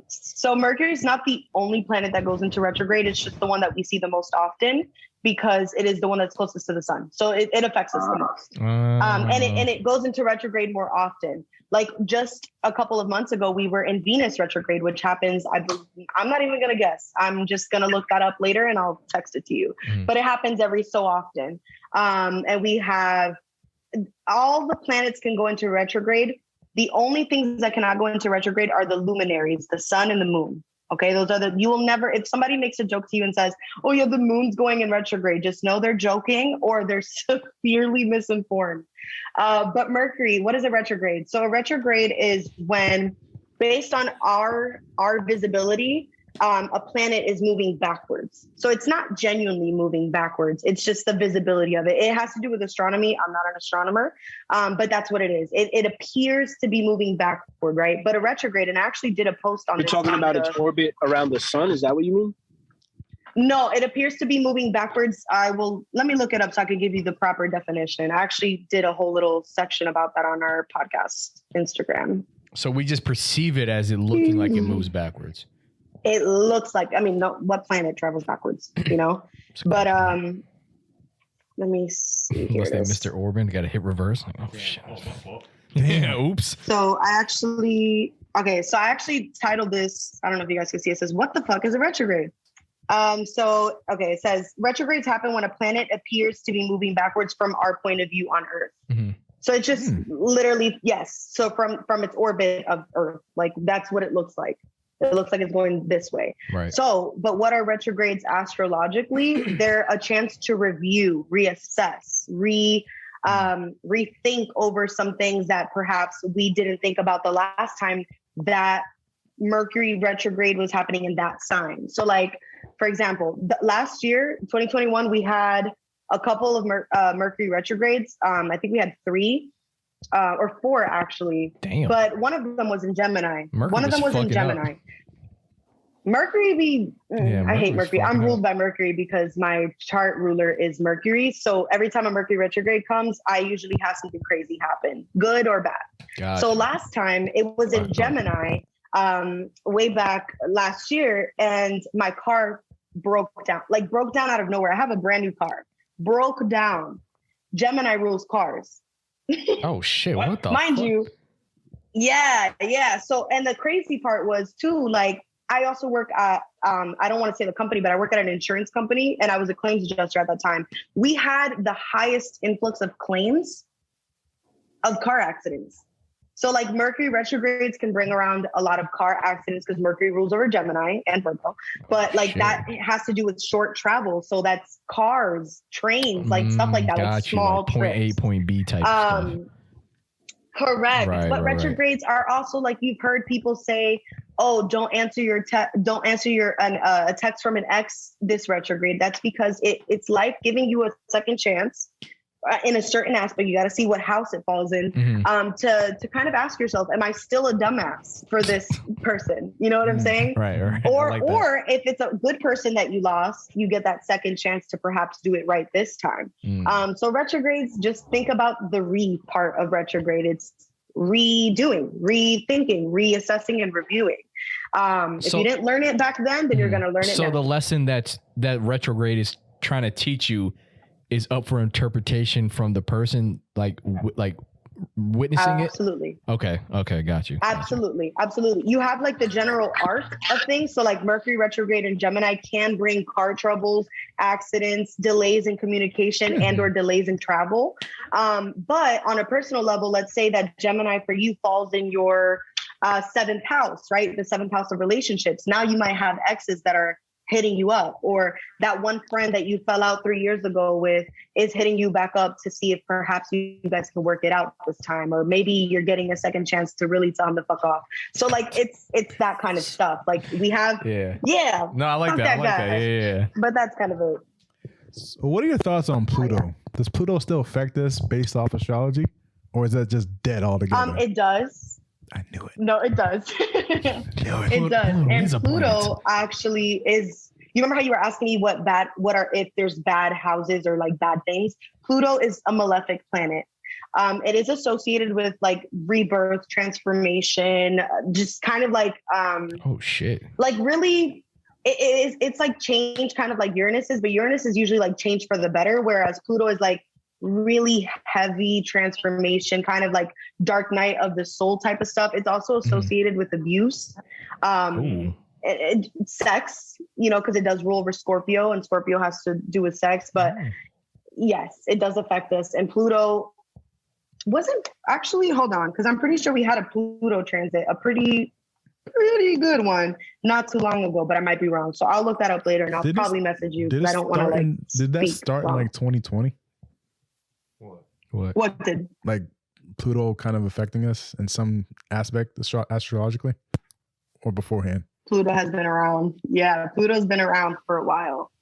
So Mercury is not the only planet that goes into retrograde. It's just the one that we see the most often because it is the one that's closest to the sun. So it affects us the most. And it goes into retrograde more often. Like just a couple of months ago, we were in Venus retrograde, which happens, I'm not even going to guess. I'm just going to look that up later and I'll text it to you. But it happens every so often. And we have all the planets can go into retrograde. The only things that cannot go into retrograde are the luminaries, the sun and the moon. Okay, those are you will never, if somebody makes a joke to you and says, oh yeah, the moon's going in retrograde, just know they're joking or they're severely misinformed. But Mercury, what is a retrograde? So a retrograde is when, based on our visibility, a planet is moving backwards. So it's not genuinely moving backwards. It's just the visibility of it. It has to do with astronomy. I'm not an astronomer, but that's what it is. It appears to be moving backward, right? But a retrograde, and I actually did a post on this. You're talking about its orbit around the sun? Is that what you mean? No, it appears to be moving backwards. Let me look it up so I can give you the proper definition. I actually did a whole little section about that on our podcast Instagram. So we just perceive it as it looking like it moves backwards. It looks like, what planet travels backwards, you know? But let me see. Unless that Mr. Orban got to hit reverse. Like, oh, shit. Yeah, oops. So I actually titled this, I don't know if you guys can see, it says, what the fuck is a retrograde? It says, retrogrades happen when a planet appears to be moving backwards from our point of view on Earth. Mm-hmm. So it's just literally, yes. So from its orbit of Earth, like that's what it looks like. It looks like it's going this way. Right. So, but what are retrogrades astrologically? They're a chance to review, reassess, rethink over some things that perhaps we didn't think about the last time that Mercury retrograde was happening in that sign. So like, for example, last year, 2021, we had a couple of Mercury retrogrades. I think we had 3. Or 4 actually. Damn. But one of them was in Gemini. One of them was in Gemini. Up. Mercury, I hate Mercury. I'm ruled by Mercury because my chart ruler is Mercury. So every time a Mercury retrograde comes, I usually have something crazy happen, good or bad. Gotcha. So last time it was in Gemini, way back last year, and my car broke down out of nowhere. I have a brand new car. Broke down. Gemini rules cars. Oh shit! What the? Mind fuck? you, yeah. So, and the crazy part was too, like, I also work at, I don't want to say the company, but I work at an insurance company, and I was a claims adjuster at that time. We had the highest influx of claims of car accidents. So, like, Mercury retrogrades can bring around a lot of car accidents because Mercury rules over Gemini and Virgo. But like that has to do with short travel. So that's cars, trains, like stuff like that, like small like point trips. A, point B type stuff. Correct. Right, but right, retrogrades are also, like, you've heard people say, "Oh, don't answer your a text from an ex this retrograde." That's because it's life giving you a second chance. In a certain aspect, you got to see what house it falls in, to kind of ask yourself, am I still a dumbass for this person? You know what I'm saying? Right. Or if it's a good person that you lost, you get that second chance to perhaps do it right this time. So retrogrades, just think about the part of retrograde. It's redoing, rethinking, reassessing, and reviewing. If you didn't learn it back then you're going to learn it now. So the lesson that retrograde is trying to teach you is up for interpretation from the person, like witnessing Absolutely. it? Okay, got you. Absolutely. You have like the general arc of things. So like Mercury retrograde and Gemini can bring car troubles, accidents, delays in communication and or delays in travel. But on a personal level, let's say that Gemini for you falls in your seventh house, right? The seventh house of relationships. Now you might have exes that are hitting you up, or that one friend that you fell out 3 years ago with is hitting you back up to see if perhaps you guys can work it out this time, or maybe you're getting a second chance to really tell him to fuck off. So like it's that kind of stuff. Like we have No, I like that. I like that. Yeah. But that's kind of it. So what are your thoughts on Pluto? Does Pluto still affect us based off astrology, or is that just dead altogether? It does. I knew it. No, it does. It does. And Pluto actually is, you remember how you were asking me if there's bad houses or like bad things? Pluto is a malefic planet. It is associated with like rebirth, transformation, just kind of like, oh shit. Like really, it's like change, kind of like Uranus is, but Uranus is usually like change for the better. Whereas Pluto is like really heavy transformation, kind of like dark night of the soul type of stuff. It's also associated with abuse, sex, because it does rule over Scorpio, and Scorpio has to do with sex. But yes, it does affect us. And Pluto wasn't actually, hold on, because I'm pretty sure we had a Pluto transit, a pretty good one not too long ago, but I might be wrong. So I'll look that up later and I'll probably message you because I don't want to like. Did that start in like 2020? What did? Like Pluto kind of affecting us in some aspect astrologically, or beforehand? Pluto has been around. Yeah, Pluto's been around for a while.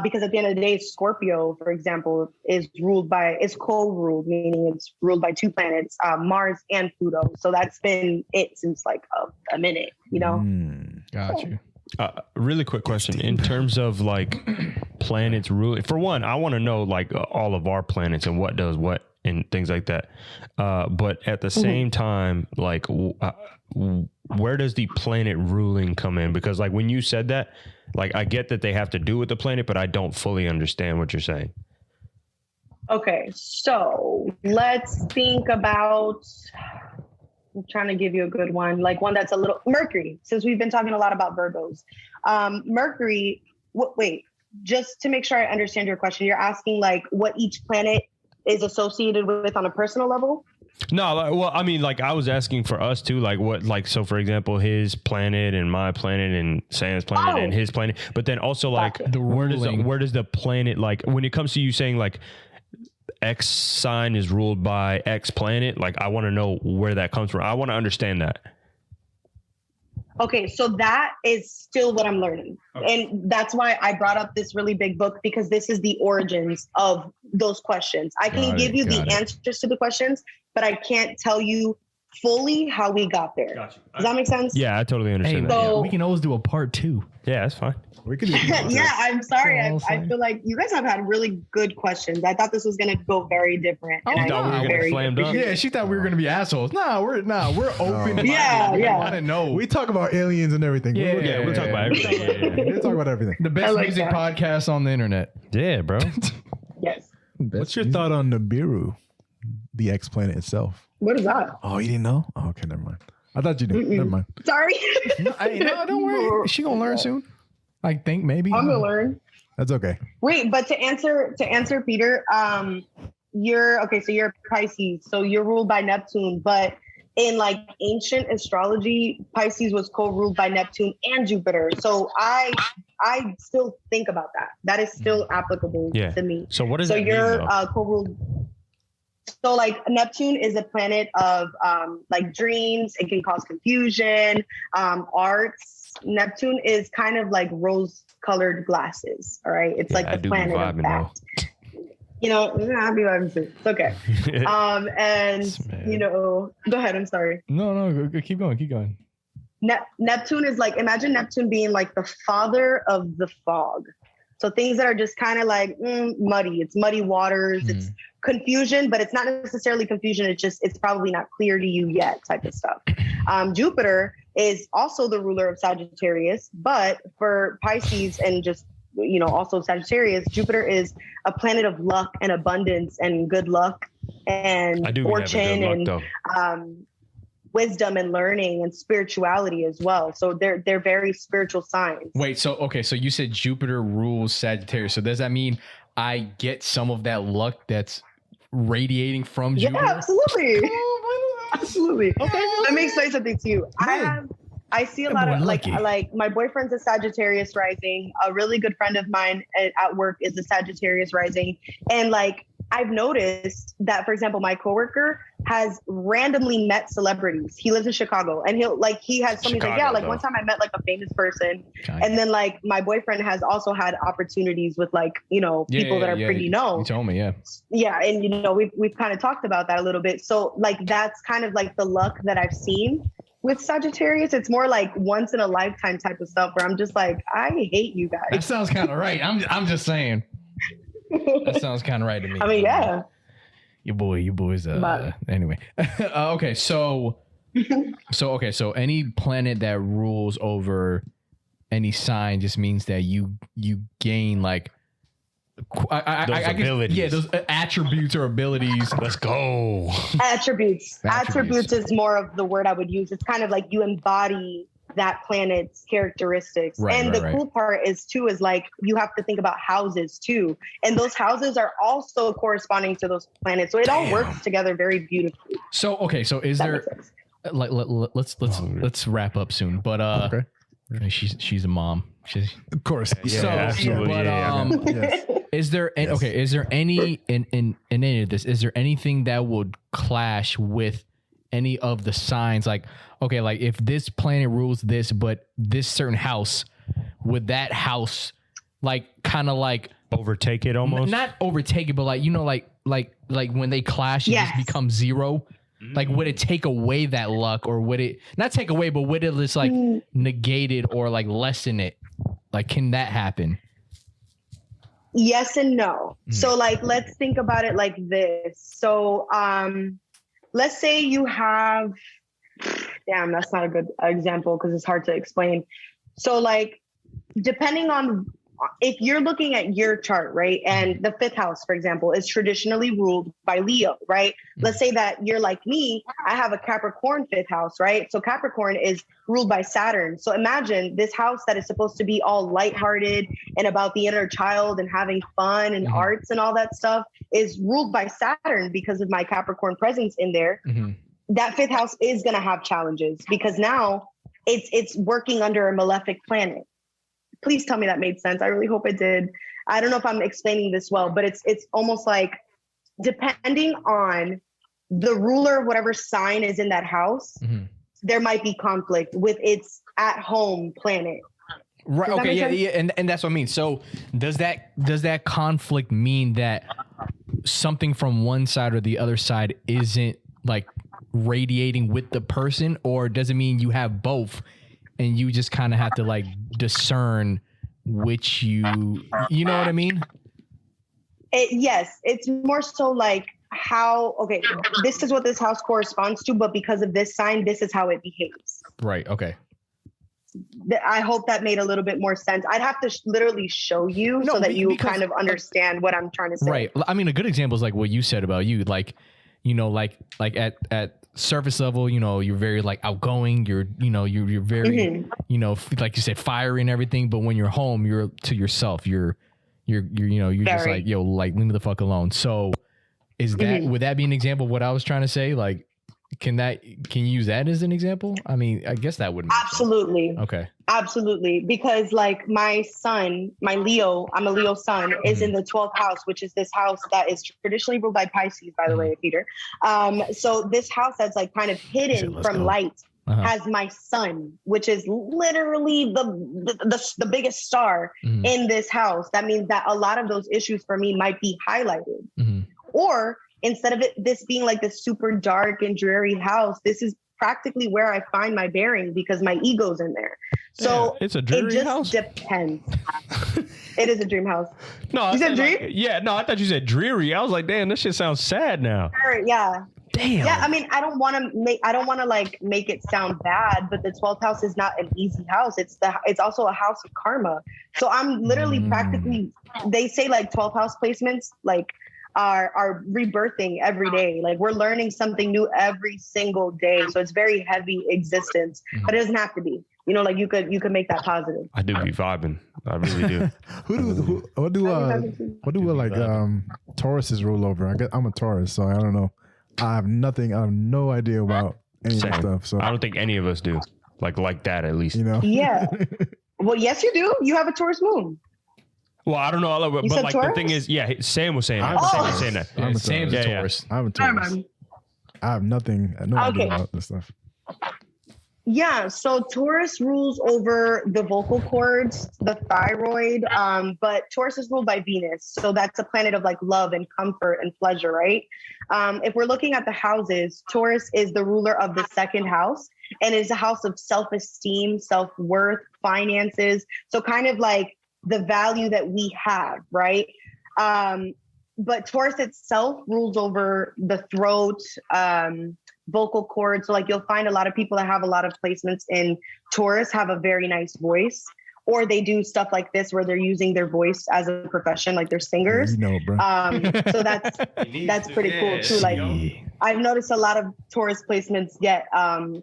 Because at the end of the day, Scorpio, for example, is co-ruled, meaning it's ruled by two planets, Mars and Pluto. So that's been it since like a minute, Got you. Really quick question. In terms of like planets ruling, for one, I want to know like all of our planets and what does what and things like that. But at the same time, like where does the planet ruling come in? Because like when you said that, like I get that they have to do with the planet, but I don't fully understand what you're saying. Okay, so let's think about, I'm trying to give you a good one, like one that's a little, Mercury, since we've been talking a lot about Virgos. Mercury, wait, just to make sure I understand your question, you're asking like what each planet is associated with on a personal level? No, well, I mean, like I was asking for us too, like what, like, so for example, his planet and my planet and Sam's planet and his planet, but then also like where does the planet, like when it comes to you saying like X sign is ruled by X planet, like I want to know where that comes from. I want to understand that. Okay, so that is still what I'm learning. Okay. And that's why I brought up this really big book, because this is the origins of those questions. I can give you the answers to the questions, but I can't tell you fully how we got there. Gotcha. Does that make sense? Yeah, I totally understand that. So we can always do a part 2. Yeah, that's fine. We could do yeah, I'm sorry. I feel like you guys have had really good questions. I thought this was going to go very different. Oh, I thought we were going to slam dunk. Yeah, she thought we were going to be assholes. We're open. Yeah. I want to know. We talk about aliens and everything. We'll talk about everything. We'll talk about everything. The best music podcast on the internet. Yeah, bro. Yes. What's your thought on Nibiru, the X planet itself? What is that? Oh, you didn't know? Oh, okay, never mind. I thought you knew. Never mind. Sorry. No, don't worry. She gonna learn soon. I think maybe. I'm gonna learn. That's okay. Wait, but to answer Peter, you're Pisces, so you're ruled by Neptune, but in like ancient astrology, Pisces was co-ruled by Neptune and Jupiter. So I still think about that. That is still applicable to me. So what is so that you're mean, co-ruled. So like Neptune is a planet of like dreams. It can cause confusion, arts. Neptune is kind of like rose-colored glasses. All right, it's like the planet of that. I'll be vibing too. It's okay. And go ahead. I'm sorry. No, keep going. Neptune is like, imagine Neptune being like the father of the fog. So things that are just kind of like muddy. It's muddy waters. It's confusion, but it's not necessarily confusion. It's probably not clear to you yet type of stuff. Jupiter is also the ruler of Sagittarius, but for Pisces and just also Sagittarius, Jupiter is a planet of luck and abundance and good luck and fortune and wisdom and learning and spirituality as well. So they're very spiritual signs. Wait, so you said Jupiter rules Sagittarius. So does that mean I get some of that luck that's radiating from Jupiter? Yeah, absolutely. Absolutely. Okay. Let me explain something to you. I see a lot of like my boyfriend's a Sagittarius rising. A really good friend of mine at work is a Sagittarius rising. And like, I've noticed that, for example, my coworker has randomly met celebrities. He lives in Chicago, and he has something like, one time I met like a famous person. Okay. And then like my boyfriend has also had opportunities with like, people that are pretty known. You told me, yeah. Yeah. And we've kind of talked about that a little bit. So like, that's kind of like the luck that I've seen with Sagittarius. It's more like once in a lifetime type of stuff where I'm just like, I hate you guys. That sounds kind of right. I'm just saying. That sounds kind of right to me. I mean, yeah. Your boys. Anyway. Okay. So any planet that rules over any sign just means that you gain like those abilities. Those attributes or abilities. Let's go. Attributes is more of the word I would use. It's kind of like you embody that planet's characteristics. The cool part is like you have to think about houses too. And those houses are also corresponding to those planets. So it all works together very beautifully. So is there like let's wrap up soon. But okay. She's a mom. Of course. Yeah, so, absolutely. But yes. Is there any in any of this, is there anything that would clash with any of the signs? Like, okay, like if this planet rules this, but this certain house, would that house like kind of like overtake it almost? Not overtake it, but like when they clash, it just becomes zero. Like, would it take away that luck, or would it not take away, but would it just like negate it or like lessen it? Like, can that happen? Yes and no. So like, let's think about it like this. So, let's say you have, that's not a good example because it's hard to explain. So like, depending on if you're looking at your chart, right? And the 5th house, for example, is traditionally ruled by Leo, right? Let's say that you're like me, I have a Capricorn 5th house, right? So Capricorn is ruled by Saturn. So imagine this house that is supposed to be all lighthearted and about the inner child and having fun and arts and all that stuff is ruled by Saturn because of my Capricorn presence in there. That 5th house is going to have challenges because now it's working under a malefic planet. Please tell me that made sense. I really hope it did. I don't know if I'm explaining this well, but it's almost like depending on the ruler of whatever sign is in that house, there might be conflict with its at-home planet. Right. Okay. Yeah. And that's what I mean. So does that conflict mean that something from one side or the other side isn't like radiating with the person, or does it mean you have both? And you just kind of have to like discern which you know what I mean? Yes, it's more so like this is what this house corresponds to, but because of this sign, this is how it behaves. Right. Okay. I hope that made a little bit more sense. I'd have to literally show you so that you kind of understand what I'm trying to say. Right. I mean, a good example is like what you said about you, like, like at surface level, you're very like outgoing, you're very, like you said, fiery and everything. But when you're home, you're to yourself, you're just like, yo, like leave me the fuck alone. So is that, would that be an example of what I was trying to say? Like, can you use that as an example? I mean, I guess that would make absolutely sense. Okay. Absolutely. Because like my son, I'm a Leo son, is in the 12th house, which is this house that is traditionally ruled by Pisces, by the way, Peter. So this house that's like kind of hidden from light has my sun, which is literally the biggest star in this house. That means that a lot of those issues for me might be highlighted. Or instead of this being like this super dark and dreary house, this is practically where I find my bearing because my ego's in there. So it's a dreary house. Depends. It is a dream house. No, you said dream? I thought you said dreary. I was like, damn, this shit sounds sad now. Yeah. Damn. Yeah, I mean, I don't want to like make it sound bad, but the 12th house is not an easy house. It's also a house of karma. So I'm literally practically, they say like 12th house placements like are rebirthing every day. Like we're learning something new every single day. So it's very heavy existence, but it doesn't have to be. You know, like you could make that positive. I do be vibing. I really do. What do like Tauruses rule over? I'm a Taurus, so I don't know. I have no idea about any of Same. that stuff. So I don't think any of us do. Like that at least. you know. Yeah. Well, yes, you do. You have a Taurus moon. Well, I don't know all of it, You but said like Taurus? the thing is, yeah, Sam was saying that. Oh. Sam was saying that. I'm a Sam's Taurus. a Yeah, Taurus. I'm a Never Taurus. mind. I have no idea about this stuff. Yeah, so Taurus rules over the vocal cords, the thyroid, but Taurus is ruled by Venus. So that's a planet of like love and comfort and pleasure, right? If we're looking at the houses, Taurus is the ruler of the second house and is a house of self-esteem, self-worth, finances. So kind of like the value that we have, right? But Taurus itself rules over the throat, vocal cords. So like you'll find a lot of people that have a lot of placements in Taurus have a very nice voice, or they do stuff like this where they're using their voice as a profession, like they're singers. You know, bro. So that's pretty cool too. Like I've noticed a lot of Taurus placements get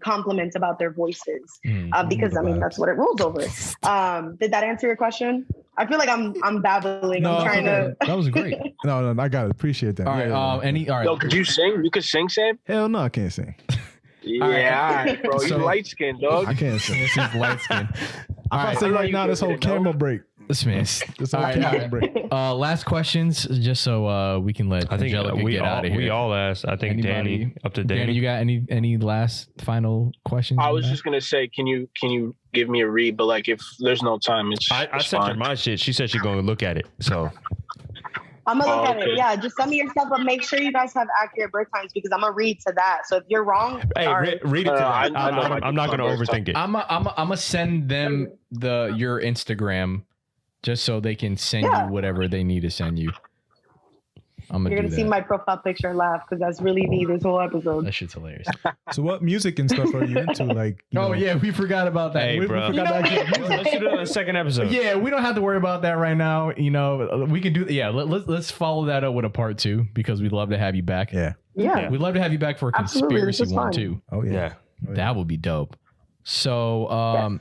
compliments about their voices because I mean that's what it rules over. Did that answer your question? I feel like I'm babbling. No, I'm trying to. that was great. No, I got it. Appreciate that. All right. Yeah. All right. Yo, could you sing? You could sing, Sam? Hell no, I can't sing. Yeah, all right, bro. So- you light skinned, dog. I can't sing. This is light skin. If I sing right now, this whole camera break. This man. This All whole right, camera all break. Last questions, just so we can let I think Angelica we get out of here. we all asked. I think Anybody- Danny up to Danny, Danny. you got any last final questions? I on was that? just gonna say, can you give me a read? But like, if there's no time, it's I sent her fine. my shit. She said she's going to look at it. So I'm gonna look at okay. it. Yeah, just send me your stuff, but make sure you guys have accurate birth times because I'm gonna read to that. So if you're wrong, hey, sorry. read it to I them. know my I'm not going to birth overthink it. I'm gonna send them your Instagram just so they can send Yeah. you whatever they need to send you. I'm You're gonna gonna do see that. my profile picture and laugh because that's really me this whole episode. That shit's hilarious. So what music and stuff are you into? Like, you know, yeah, we forgot about that. Hey, we bro. forgot to actually use it. Let's do it on the second episode. Yeah, we don't have to worry about that right now. You know, we can do. Yeah, let's follow that up with a part 2 because we'd love to have you back. Yeah. Yeah. We'd love to have you back for a Absolutely, this conspiracy is one fun. too. Oh yeah. Yeah. That would be dope. So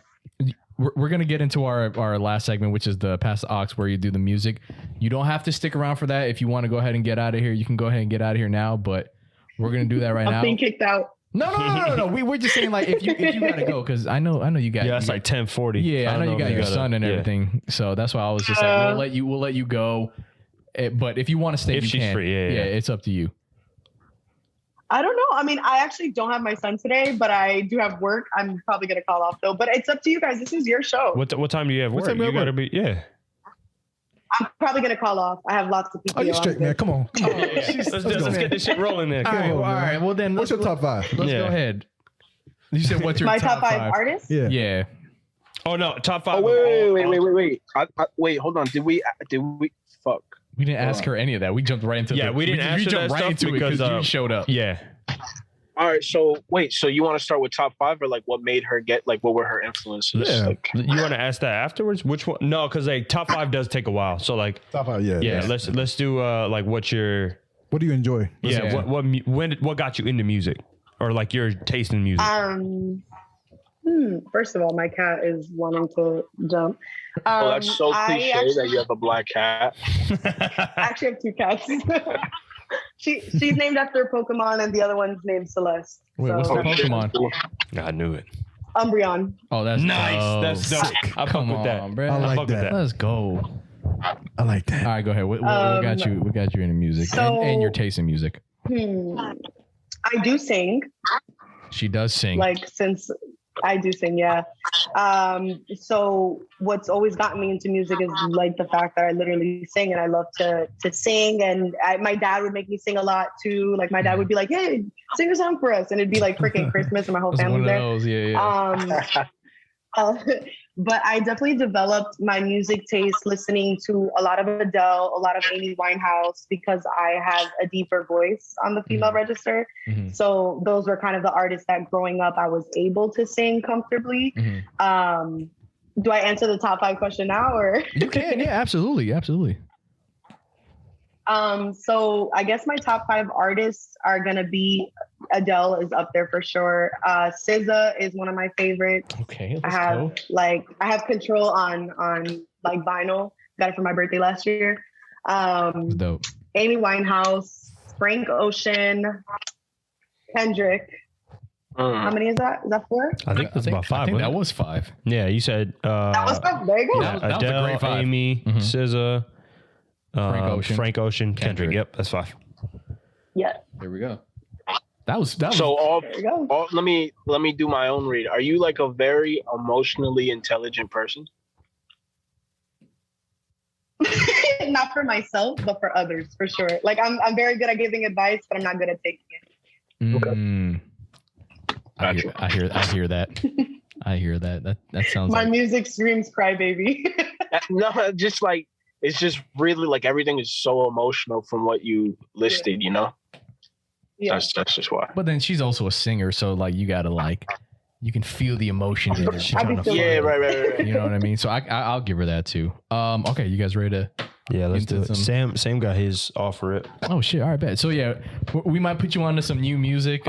we're gonna get into our last segment, which is the Pass the Aux, where you do the music. You don't have to stick around for that. If you want to go ahead and get out of here, you can go ahead and get out of here now. But we're gonna do that right I'm now. being kicked out. No. We're just saying like if you gotta go because I know you got Yeah, it's you like 10:40. yeah, I know you got your son and yeah. everything. So that's why I was just like, we'll let you go. But if you want to stay, If you she's can. free, yeah. It's up to you. I don't know. I mean, I actually don't have my son today, but I do have work. I'm probably gonna call off though. But it's up to you guys. This is your show. What time do you have What work? time you You have gotta be I'm probably gonna call off. I have lots of people. Oh, you straight, man. Come on. Come on. Let's get this shit rolling there. All right, all right. Well then, What's your top 5? Let's Yeah. go ahead. You said what's your My top five artists. Yeah. Yeah. Oh no, top 5. Oh wait. Wait, hold on. Did we? Fuck. We didn't ask her any of that. We jumped right into Yeah, we didn't ask you her jumped that right stuff into it because, because you showed up. Yeah. All right. So wait. So you want to start with top 5 or like what made her get like what were her influences? Yeah. Like, You want to ask that afterwards? Which one? No, because like top 5 does take a while. So like, Top 5. Yeah. yeah, let's do like what's your What do you enjoy? Yeah. what got you into music or like your taste in music? First of all, my cat is wanting to jump. oh, that's so I cliche actually- that you have a black cat. I actually have 2 cats. She's named after a Pokemon, and the other one's named Celeste. Wait, what's the Pokemon? I knew it. Umbreon. Oh, that's Nice. dope. That's dope. I fuck Come with that. on, bro. I like fuck with that. that. Let's go. I like that. All right, go ahead. What got you? What got you into music and your taste in music? I do sing. She does sing. Like since I do sing, yeah. So what's always gotten me into music is like the fact that I literally sing and I love to sing. And my dad would make me sing a lot too. Like my dad would be like, "Hey, sing a song for us," and it'd be like freaking Christmas and my whole That's family one of there. those. Yeah. But I definitely developed my music taste listening to a lot of Adele, a lot of Amy Winehouse, because I have a deeper voice on the female register. So those were kind of the artists that growing up I was able to sing comfortably. Do I answer the top 5 question now, or? You can, yeah, absolutely. So I guess my top 5 artists are gonna be Adele is up there for sure. SZA is one of my favorites. Okay, I have Control on like vinyl. Got it for my birthday last year. Dope. Amy Winehouse, Frank Ocean, Kendrick. How many is that? Is that 4? I think that's about 5. I think that was 5. Yeah, you said That was 5. There you go. that was a Adele, great 5. Amy, SZA, Frank Ocean, Kendrick. Yep, that's 5. Yeah. There we go. That was So There you go. let me do my own read. Are you like a very emotionally intelligent person? Not for myself, but for others, for sure. Like I'm very good at giving advice, but I'm not good at taking it. I hear that. I hear that. That sounds My like music screams crybaby. No, just like it's just really like everything is so emotional from what you listed, you know? Yeah. That's just why. But then she's also a singer, so like you gotta you can feel the emotion in it. I be feeling Yeah, right. You know what I mean? So I'll give her that too. Okay, you guys ready to? Yeah, let's Into do it. Sam got his offer it. Oh shit! All right, bet. So yeah, we might put you on to some new music,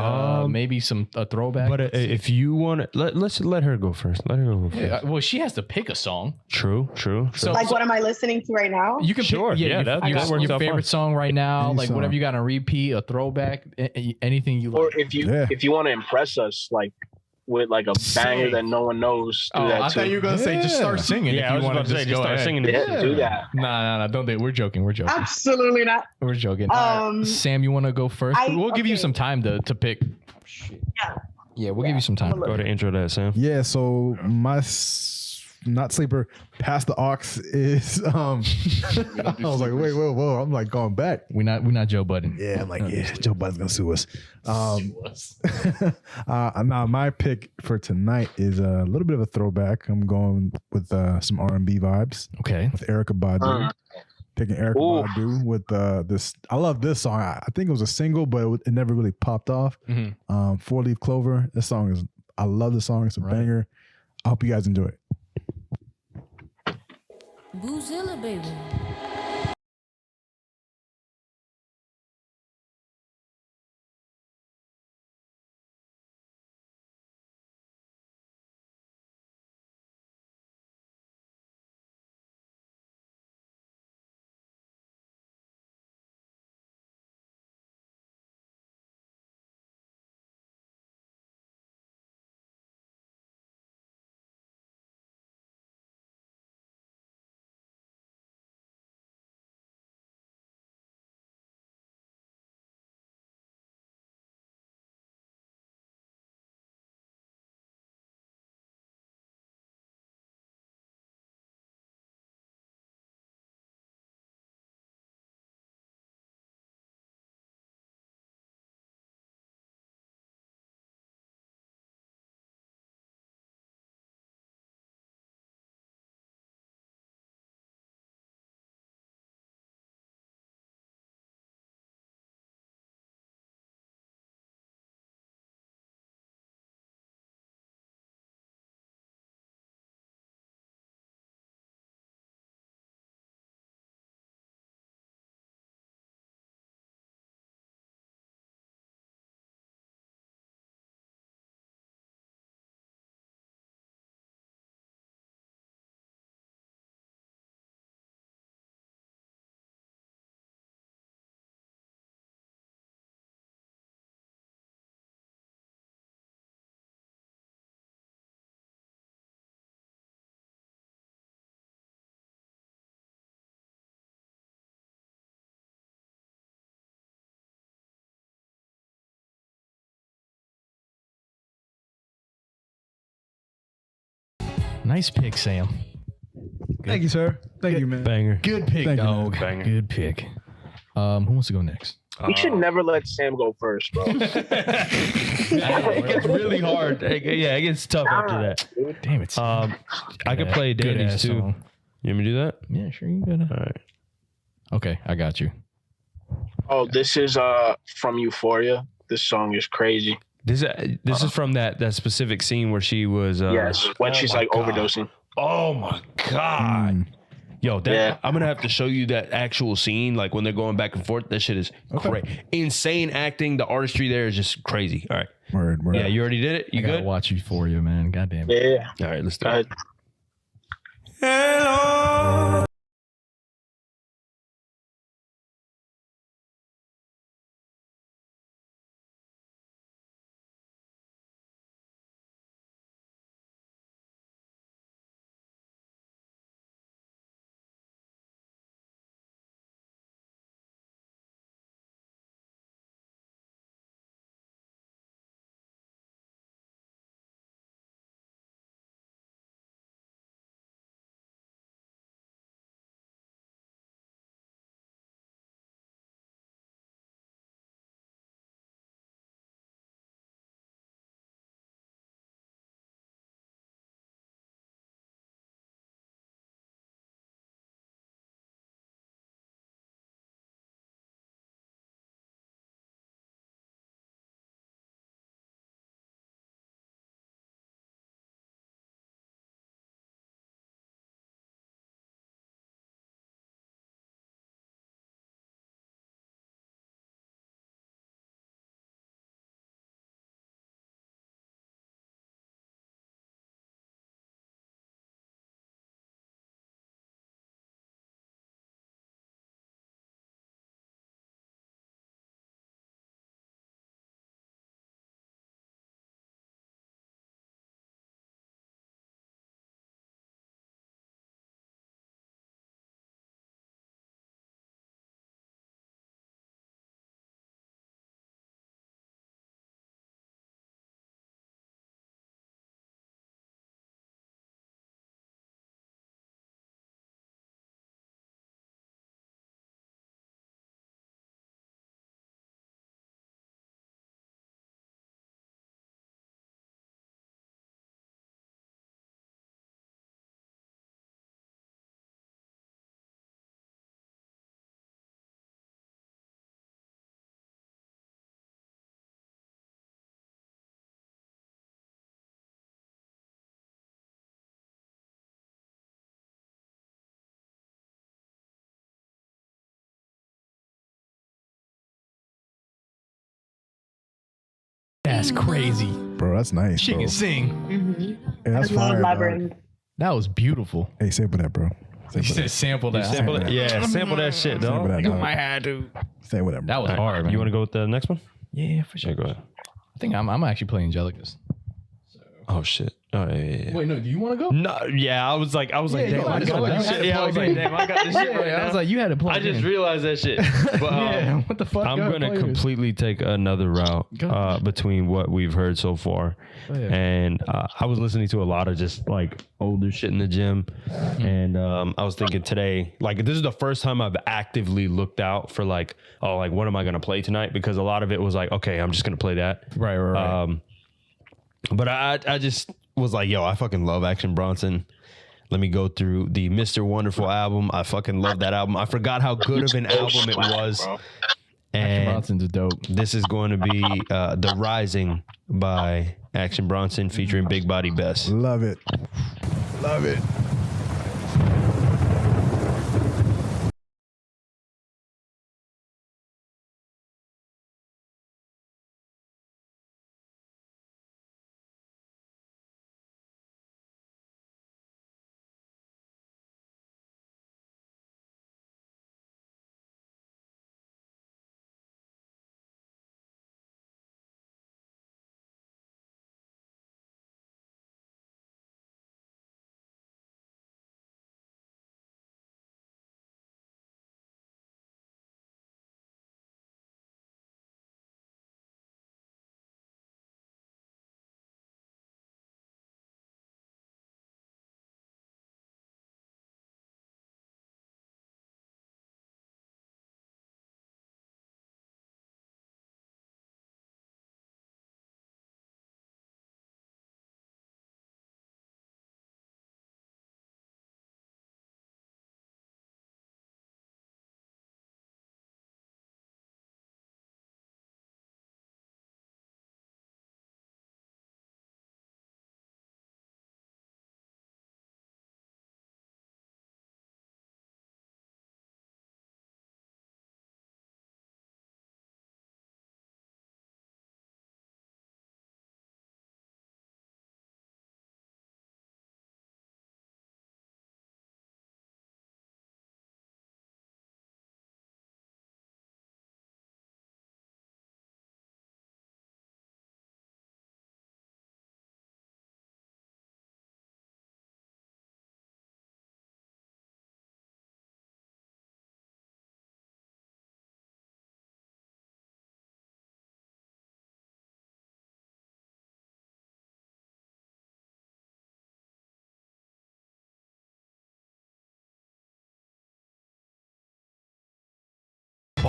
maybe a throwback. But if you want to, let's let her go first. Let her go first. Yeah, well, she has to pick a song. True. So Like, what am I listening to right now? you can Sure, pick, yeah, that works your out favorite fine. song right now, Any like whatever song. you got on repeat, a throwback, anything you like. Or if you want to impress us, like with like a banger that no one knows, do that I too. thought you were gonna say just start singing. Yeah, if I you was want about to say, just start singing. Yeah, do that. Nah, don't do it. We're joking. Absolutely not. We're joking. All right. Sam, you want to go first? We'll give you some time to pick. Yeah, we'll give you some time. Go to intro that, Sam. Yeah, so my not sleeper past the aux is I was like, wait, whoa. I'm like going back. We're not Joe Budden. Yeah, I'm like, yeah, Joe Budden's gonna sue us. Now my pick for tonight is a little bit of a throwback. I'm going with some R&B vibes Okay. with Erykah Badu. Picking Erykah Badu with this. I love this song. I think it was a single, but it never really popped off. 4-Leaf Clover. This song is. I love the song. It's a banger. I hope you guys enjoy it. Boozilla, baby. Nice pick, Sam. Thank you, sir. Thank you, man. Banger. Good pick, Thank you, dog. man. Banger. Good pick. Who wants to go next? We should never let Sam go first, bro. It gets really hard. Yeah, it gets tough after that. Damn it. I could play Good Danny's ass too. song. You want me to do that? Yeah, sure. You got All right. Okay, I got you. Oh, this is from Euphoria. This song is crazy. This is from that specific scene where she was. Yes, when she's like God. overdosing. Oh my God. Yo, that Yeah. I'm gonna have to show you that actual scene, like when they're going back and forth. That shit is crazy. Insane acting. The artistry there is just crazy. All right. Word. Yeah, you already did it? You I gotta good? watch you for you, man. God damn it. Yeah. All right, let's do Go it. ahead. That's crazy. Bro, that's nice. She bro. can sing. Hey, that's I love fire, dog. Labyrinth. That was beautiful. Hey, sample that, bro. You said sample that. Sample it? Yeah, sample that shit, Sample dog. that, You dog. might have to. Say whatever. That was hard, man. You want to go with the next one? Yeah, for sure. Yeah, go ahead. I think I'm actually playing Angelicus. Oh shit. Oh yeah. Wait, no. Do you want to go? No, yeah, I was like, Yeah, damn, go I ahead, got go ahead. this You had shit. to Yeah, I was plug like, in. damn, I got this shit right I now. was like, you had to plug I just in. realized that shit. But Yeah, what the fuck? I'm Go ahead, gonna play yours. completely take another route Go. between what we've heard so far, Go ahead. and I was listening to a lot of just like older shit in the gym, and I was thinking today, like this is the first time I've actively looked out for like, oh, like what am I gonna play tonight? Because a lot of it was like, okay, I'm just gonna play that. Right. But I just was like, yo, I fucking love Action Bronson. Let me go through the Mr. Wonderful album. I fucking love that album. I forgot how good of an album it was. And Bronson's dope. this is going to be The Rising by Action Bronson featuring Big Body Bess. Love it. Love it.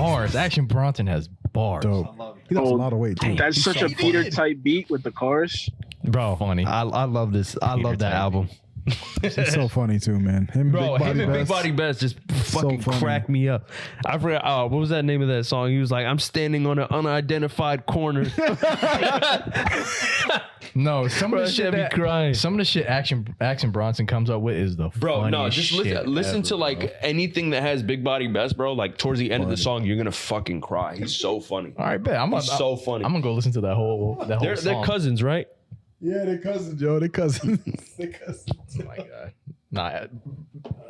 bars. Action Bronson has bars. Dope. He lost a lot of weight too. That's such a Peter type beat with the chorus. Bro, Funny. I love this. I love that album. He's so funny too, man. Him, Bro, Big him Body and Big Best. Body Best just fucking funny. crack me up. I forgot, what was that name of that song? He was like, I'm standing on an unidentified corner. No, some of Bro, the shit be that crying. some of the shit Action Bronson comes up with is the Bro, no, funniest just shit listen ever, to like bro. anything that has Big Body Best, bro. Like towards the end of the song, you're gonna fucking cry. He's so funny. All right, bet. He's so funny. I'm gonna go listen to that whole They're song. cousins, right? Yeah, they're cousins, Joe. They're cousins. They're cousins. Oh my god. Nah,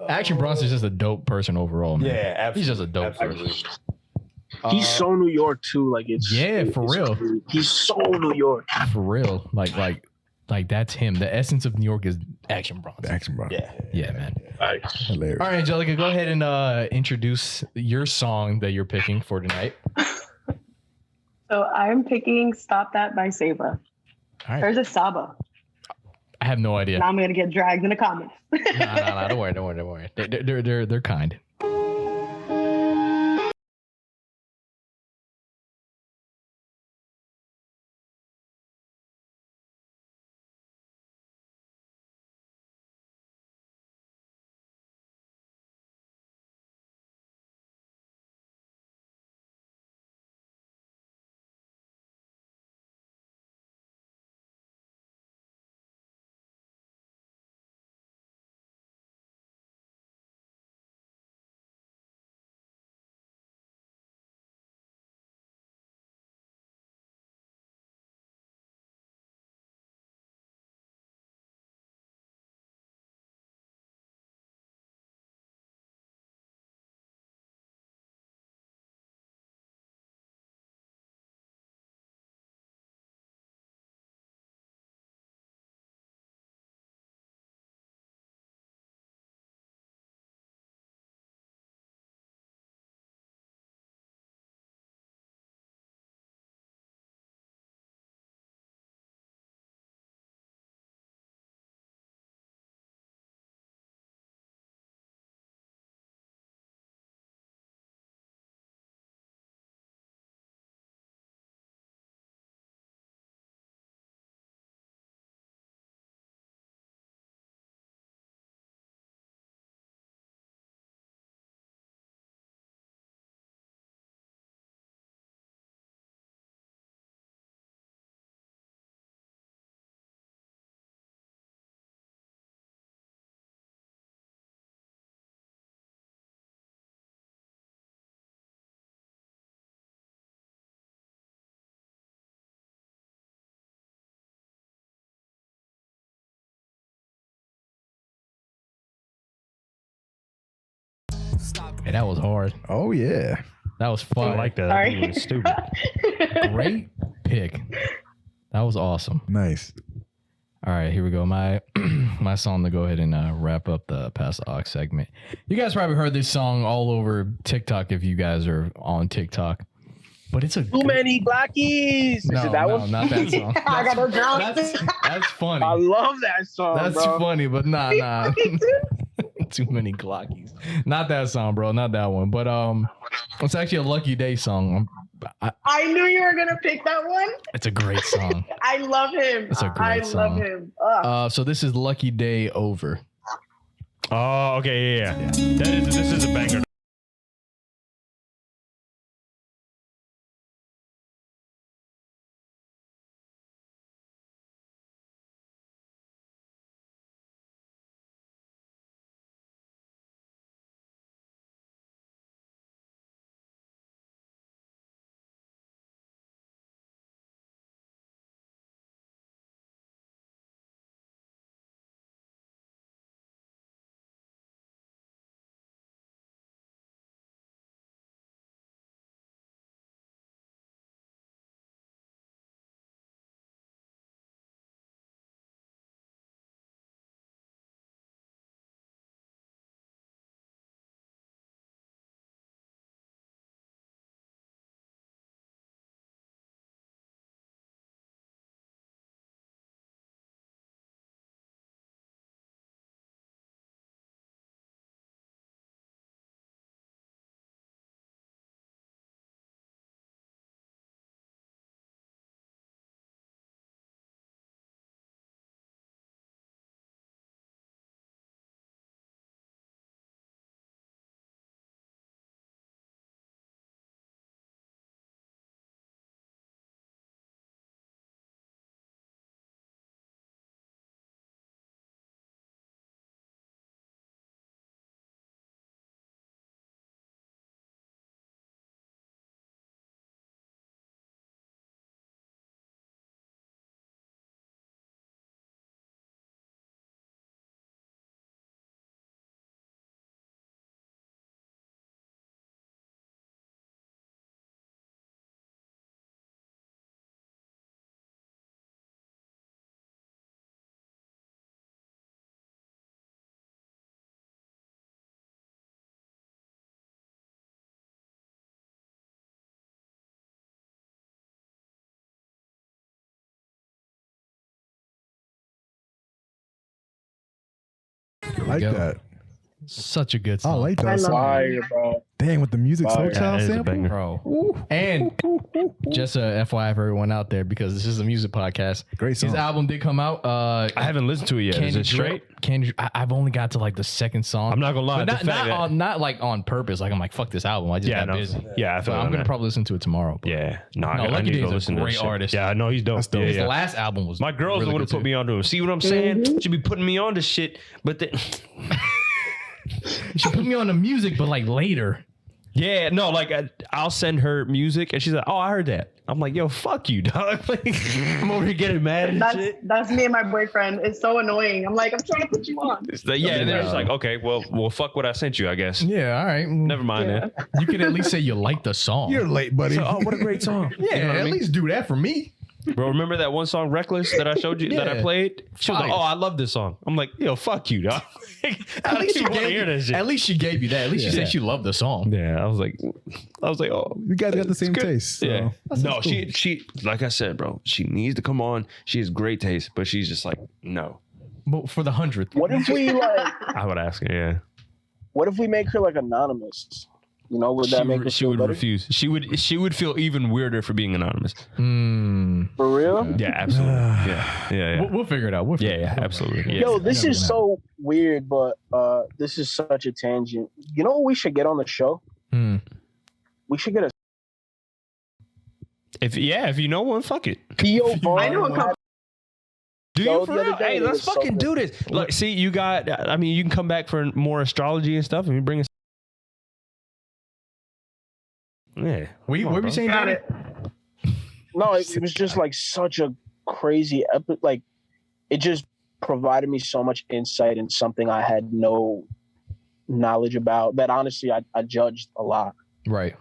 Action Bronson's just a dope person overall, man. absolutely. He's just a dope person. He's so New York too. Like it's for real. He's so New York. For real. Like that's him. The essence of New York is Action Bronson. Action, bro. Yeah, man. Hilarious. All right, Angelica, go ahead and introduce your song that you're picking for tonight. So I'm picking "Stop That" by Saba. All right. There's a Saba. I have no idea. Now I'm gonna get dragged in the comments. Nah, don't worry. They're kind. Hey, that was hard. Oh yeah. That was fun. I like that. Sorry. That was stupid. Great pick. That was awesome. Nice. All right, here we go. My my song to go ahead and wrap up the Pass the Aux segment. You guys probably heard this song all over TikTok if you guys are on TikTok. But it's a Too many Blackies. no, Is it that no, one? not that song. I got no drunk. That's funny. I love that song. That's bro. funny, but nah. Too many Glockies. Not that song, bro. Not that one. But it's actually a Lucky Day song. I knew you were gonna pick that one. It's a great song. I love him. It's a great love song. him. Ugh. So this is Lucky Day Over. Oh, okay, yeah. This is a banger. like go. that. Such a good I song. like I that love song. Fire, bro. Dang, with the music Fire. so child that is a sample. banger. Bro. And just a FYI for everyone out there, because this is a music podcast. Great song. His album did come out. I haven't listened to it yet. Is it straight? I've only got to like the second song. I'm not gonna lie. But the not, fact that- not like on purpose. Like I'm like, fuck this album. I just got no. busy. Yeah, I But feel I'm on gonna that. probably listen to it tomorrow. But Yeah, no, No, I Lucky need to Day's go a listen to great this shit. artist. Yeah, I know he's dope. That's dope. Yeah, his yeah. last album was My girls really would good have put too. me onto him. See what I'm saying? She be putting me on to shit, but then She put me on the music, but like later. yeah, no, like I'll send her music, and she's like, "Oh, I heard that." I'm like, "Yo, fuck you, dog." Like, I'm over here getting mad and shit. That's me and my boyfriend. It's so annoying. I'm like, I'm trying to put you on. It's like, yeah, and then it's like, okay, well, fuck what I sent you, I guess. Yeah, all right. Never mind Yeah. that. You could at least say you like the song. You're late, buddy. So, oh, what a great song. yeah, You know what I at mean? least do that for me. Bro, remember that one song, Reckless, that I showed you, that I Yeah. played? She was like, Fire. "Oh, I love this song." I'm like, "Yo, fuck you, dog." At least she want to gave hear that shit. At least she gave you that. At least she Yeah. said she loved the song. Yeah, I was like, "Oh, You guys got the same good. taste. So. yeah." That No, sounds cool. she, like I said, bro, she needs to come on. She has great taste, but she's just like, no. But for the 100th. What if we like? I would ask her. Yeah, What if we make her like anonymous? You know, would that make her she feel would better? refuse. She would feel even weirder for being anonymous. For real? Yeah, absolutely. Yeah. We'll figure it out. We'll figure Yeah, it yeah, out. absolutely. Yeah. Yo, this Yeah, is so weird, but this is such a tangent. You know what we should get on the show? Hmm. We should get a If you know one, fuck it. Theo Vaughn. I know a couple. Do Yo, you for the other real? day Hey, it let's was so fucking do good. this. Look, see, you got. I mean, you can come back for more astrology and stuff, and you bring us. Yeah. What were you saying? Got Danny? it. No, it was just like such a crazy epic. Like, it just provided me so much insight in something I had no knowledge about. That honestly, I judged a lot. Right.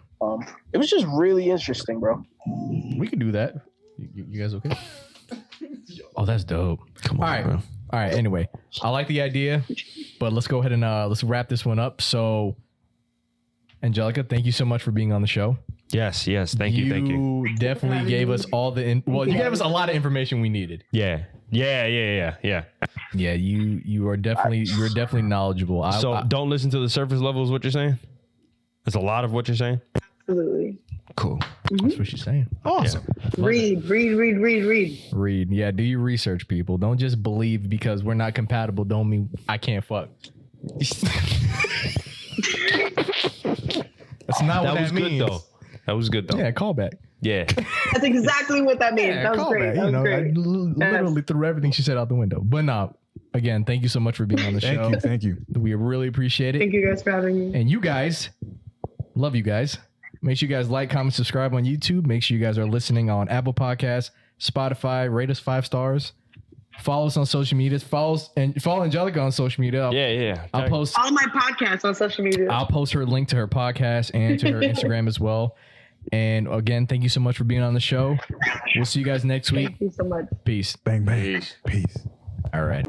It was just really interesting, bro. We can do that. You guys okay? Oh, that's dope. Come on, All right. bro. All right. Anyway, I like the idea, but let's go ahead and let's wrap this one up. So, Angelica, thank you so much for being on the show. Yes. Thank you. You definitely gave us all the you gave us a lot of information we needed. Yeah. Yeah, you're definitely knowledgeable. So don't listen to the surface level, is what you're saying? That's a lot of what you're saying? Absolutely. Cool. That's what she's saying. Awesome. Read. Read. Yeah, do your research, people. Don't just believe because we're not compatible. Don't mean I can't fuck. That's not what that was means. good though. That was good though. Yeah, call back. Yeah. That's exactly what that means. Yeah, That was call great. back. That was I great. literally threw everything she said out the window. But no, again, thank you so much for being on the show. Thank you. We really appreciate it. Thank you guys for having me. And you guys, love you guys. Make sure you guys like, comment, subscribe on YouTube. Make sure you guys are listening on Apple Podcasts, Spotify. Rate us 5 stars. Follow us on social media. Follow Angelica on social media. Yeah. I'll post All my podcasts on social media. I'll post her link to her podcast and to her Instagram as well. And again, thank you so much for being on the show. We'll see you guys next week. Thank you so much. Peace. Bang, bang. Peace. All right.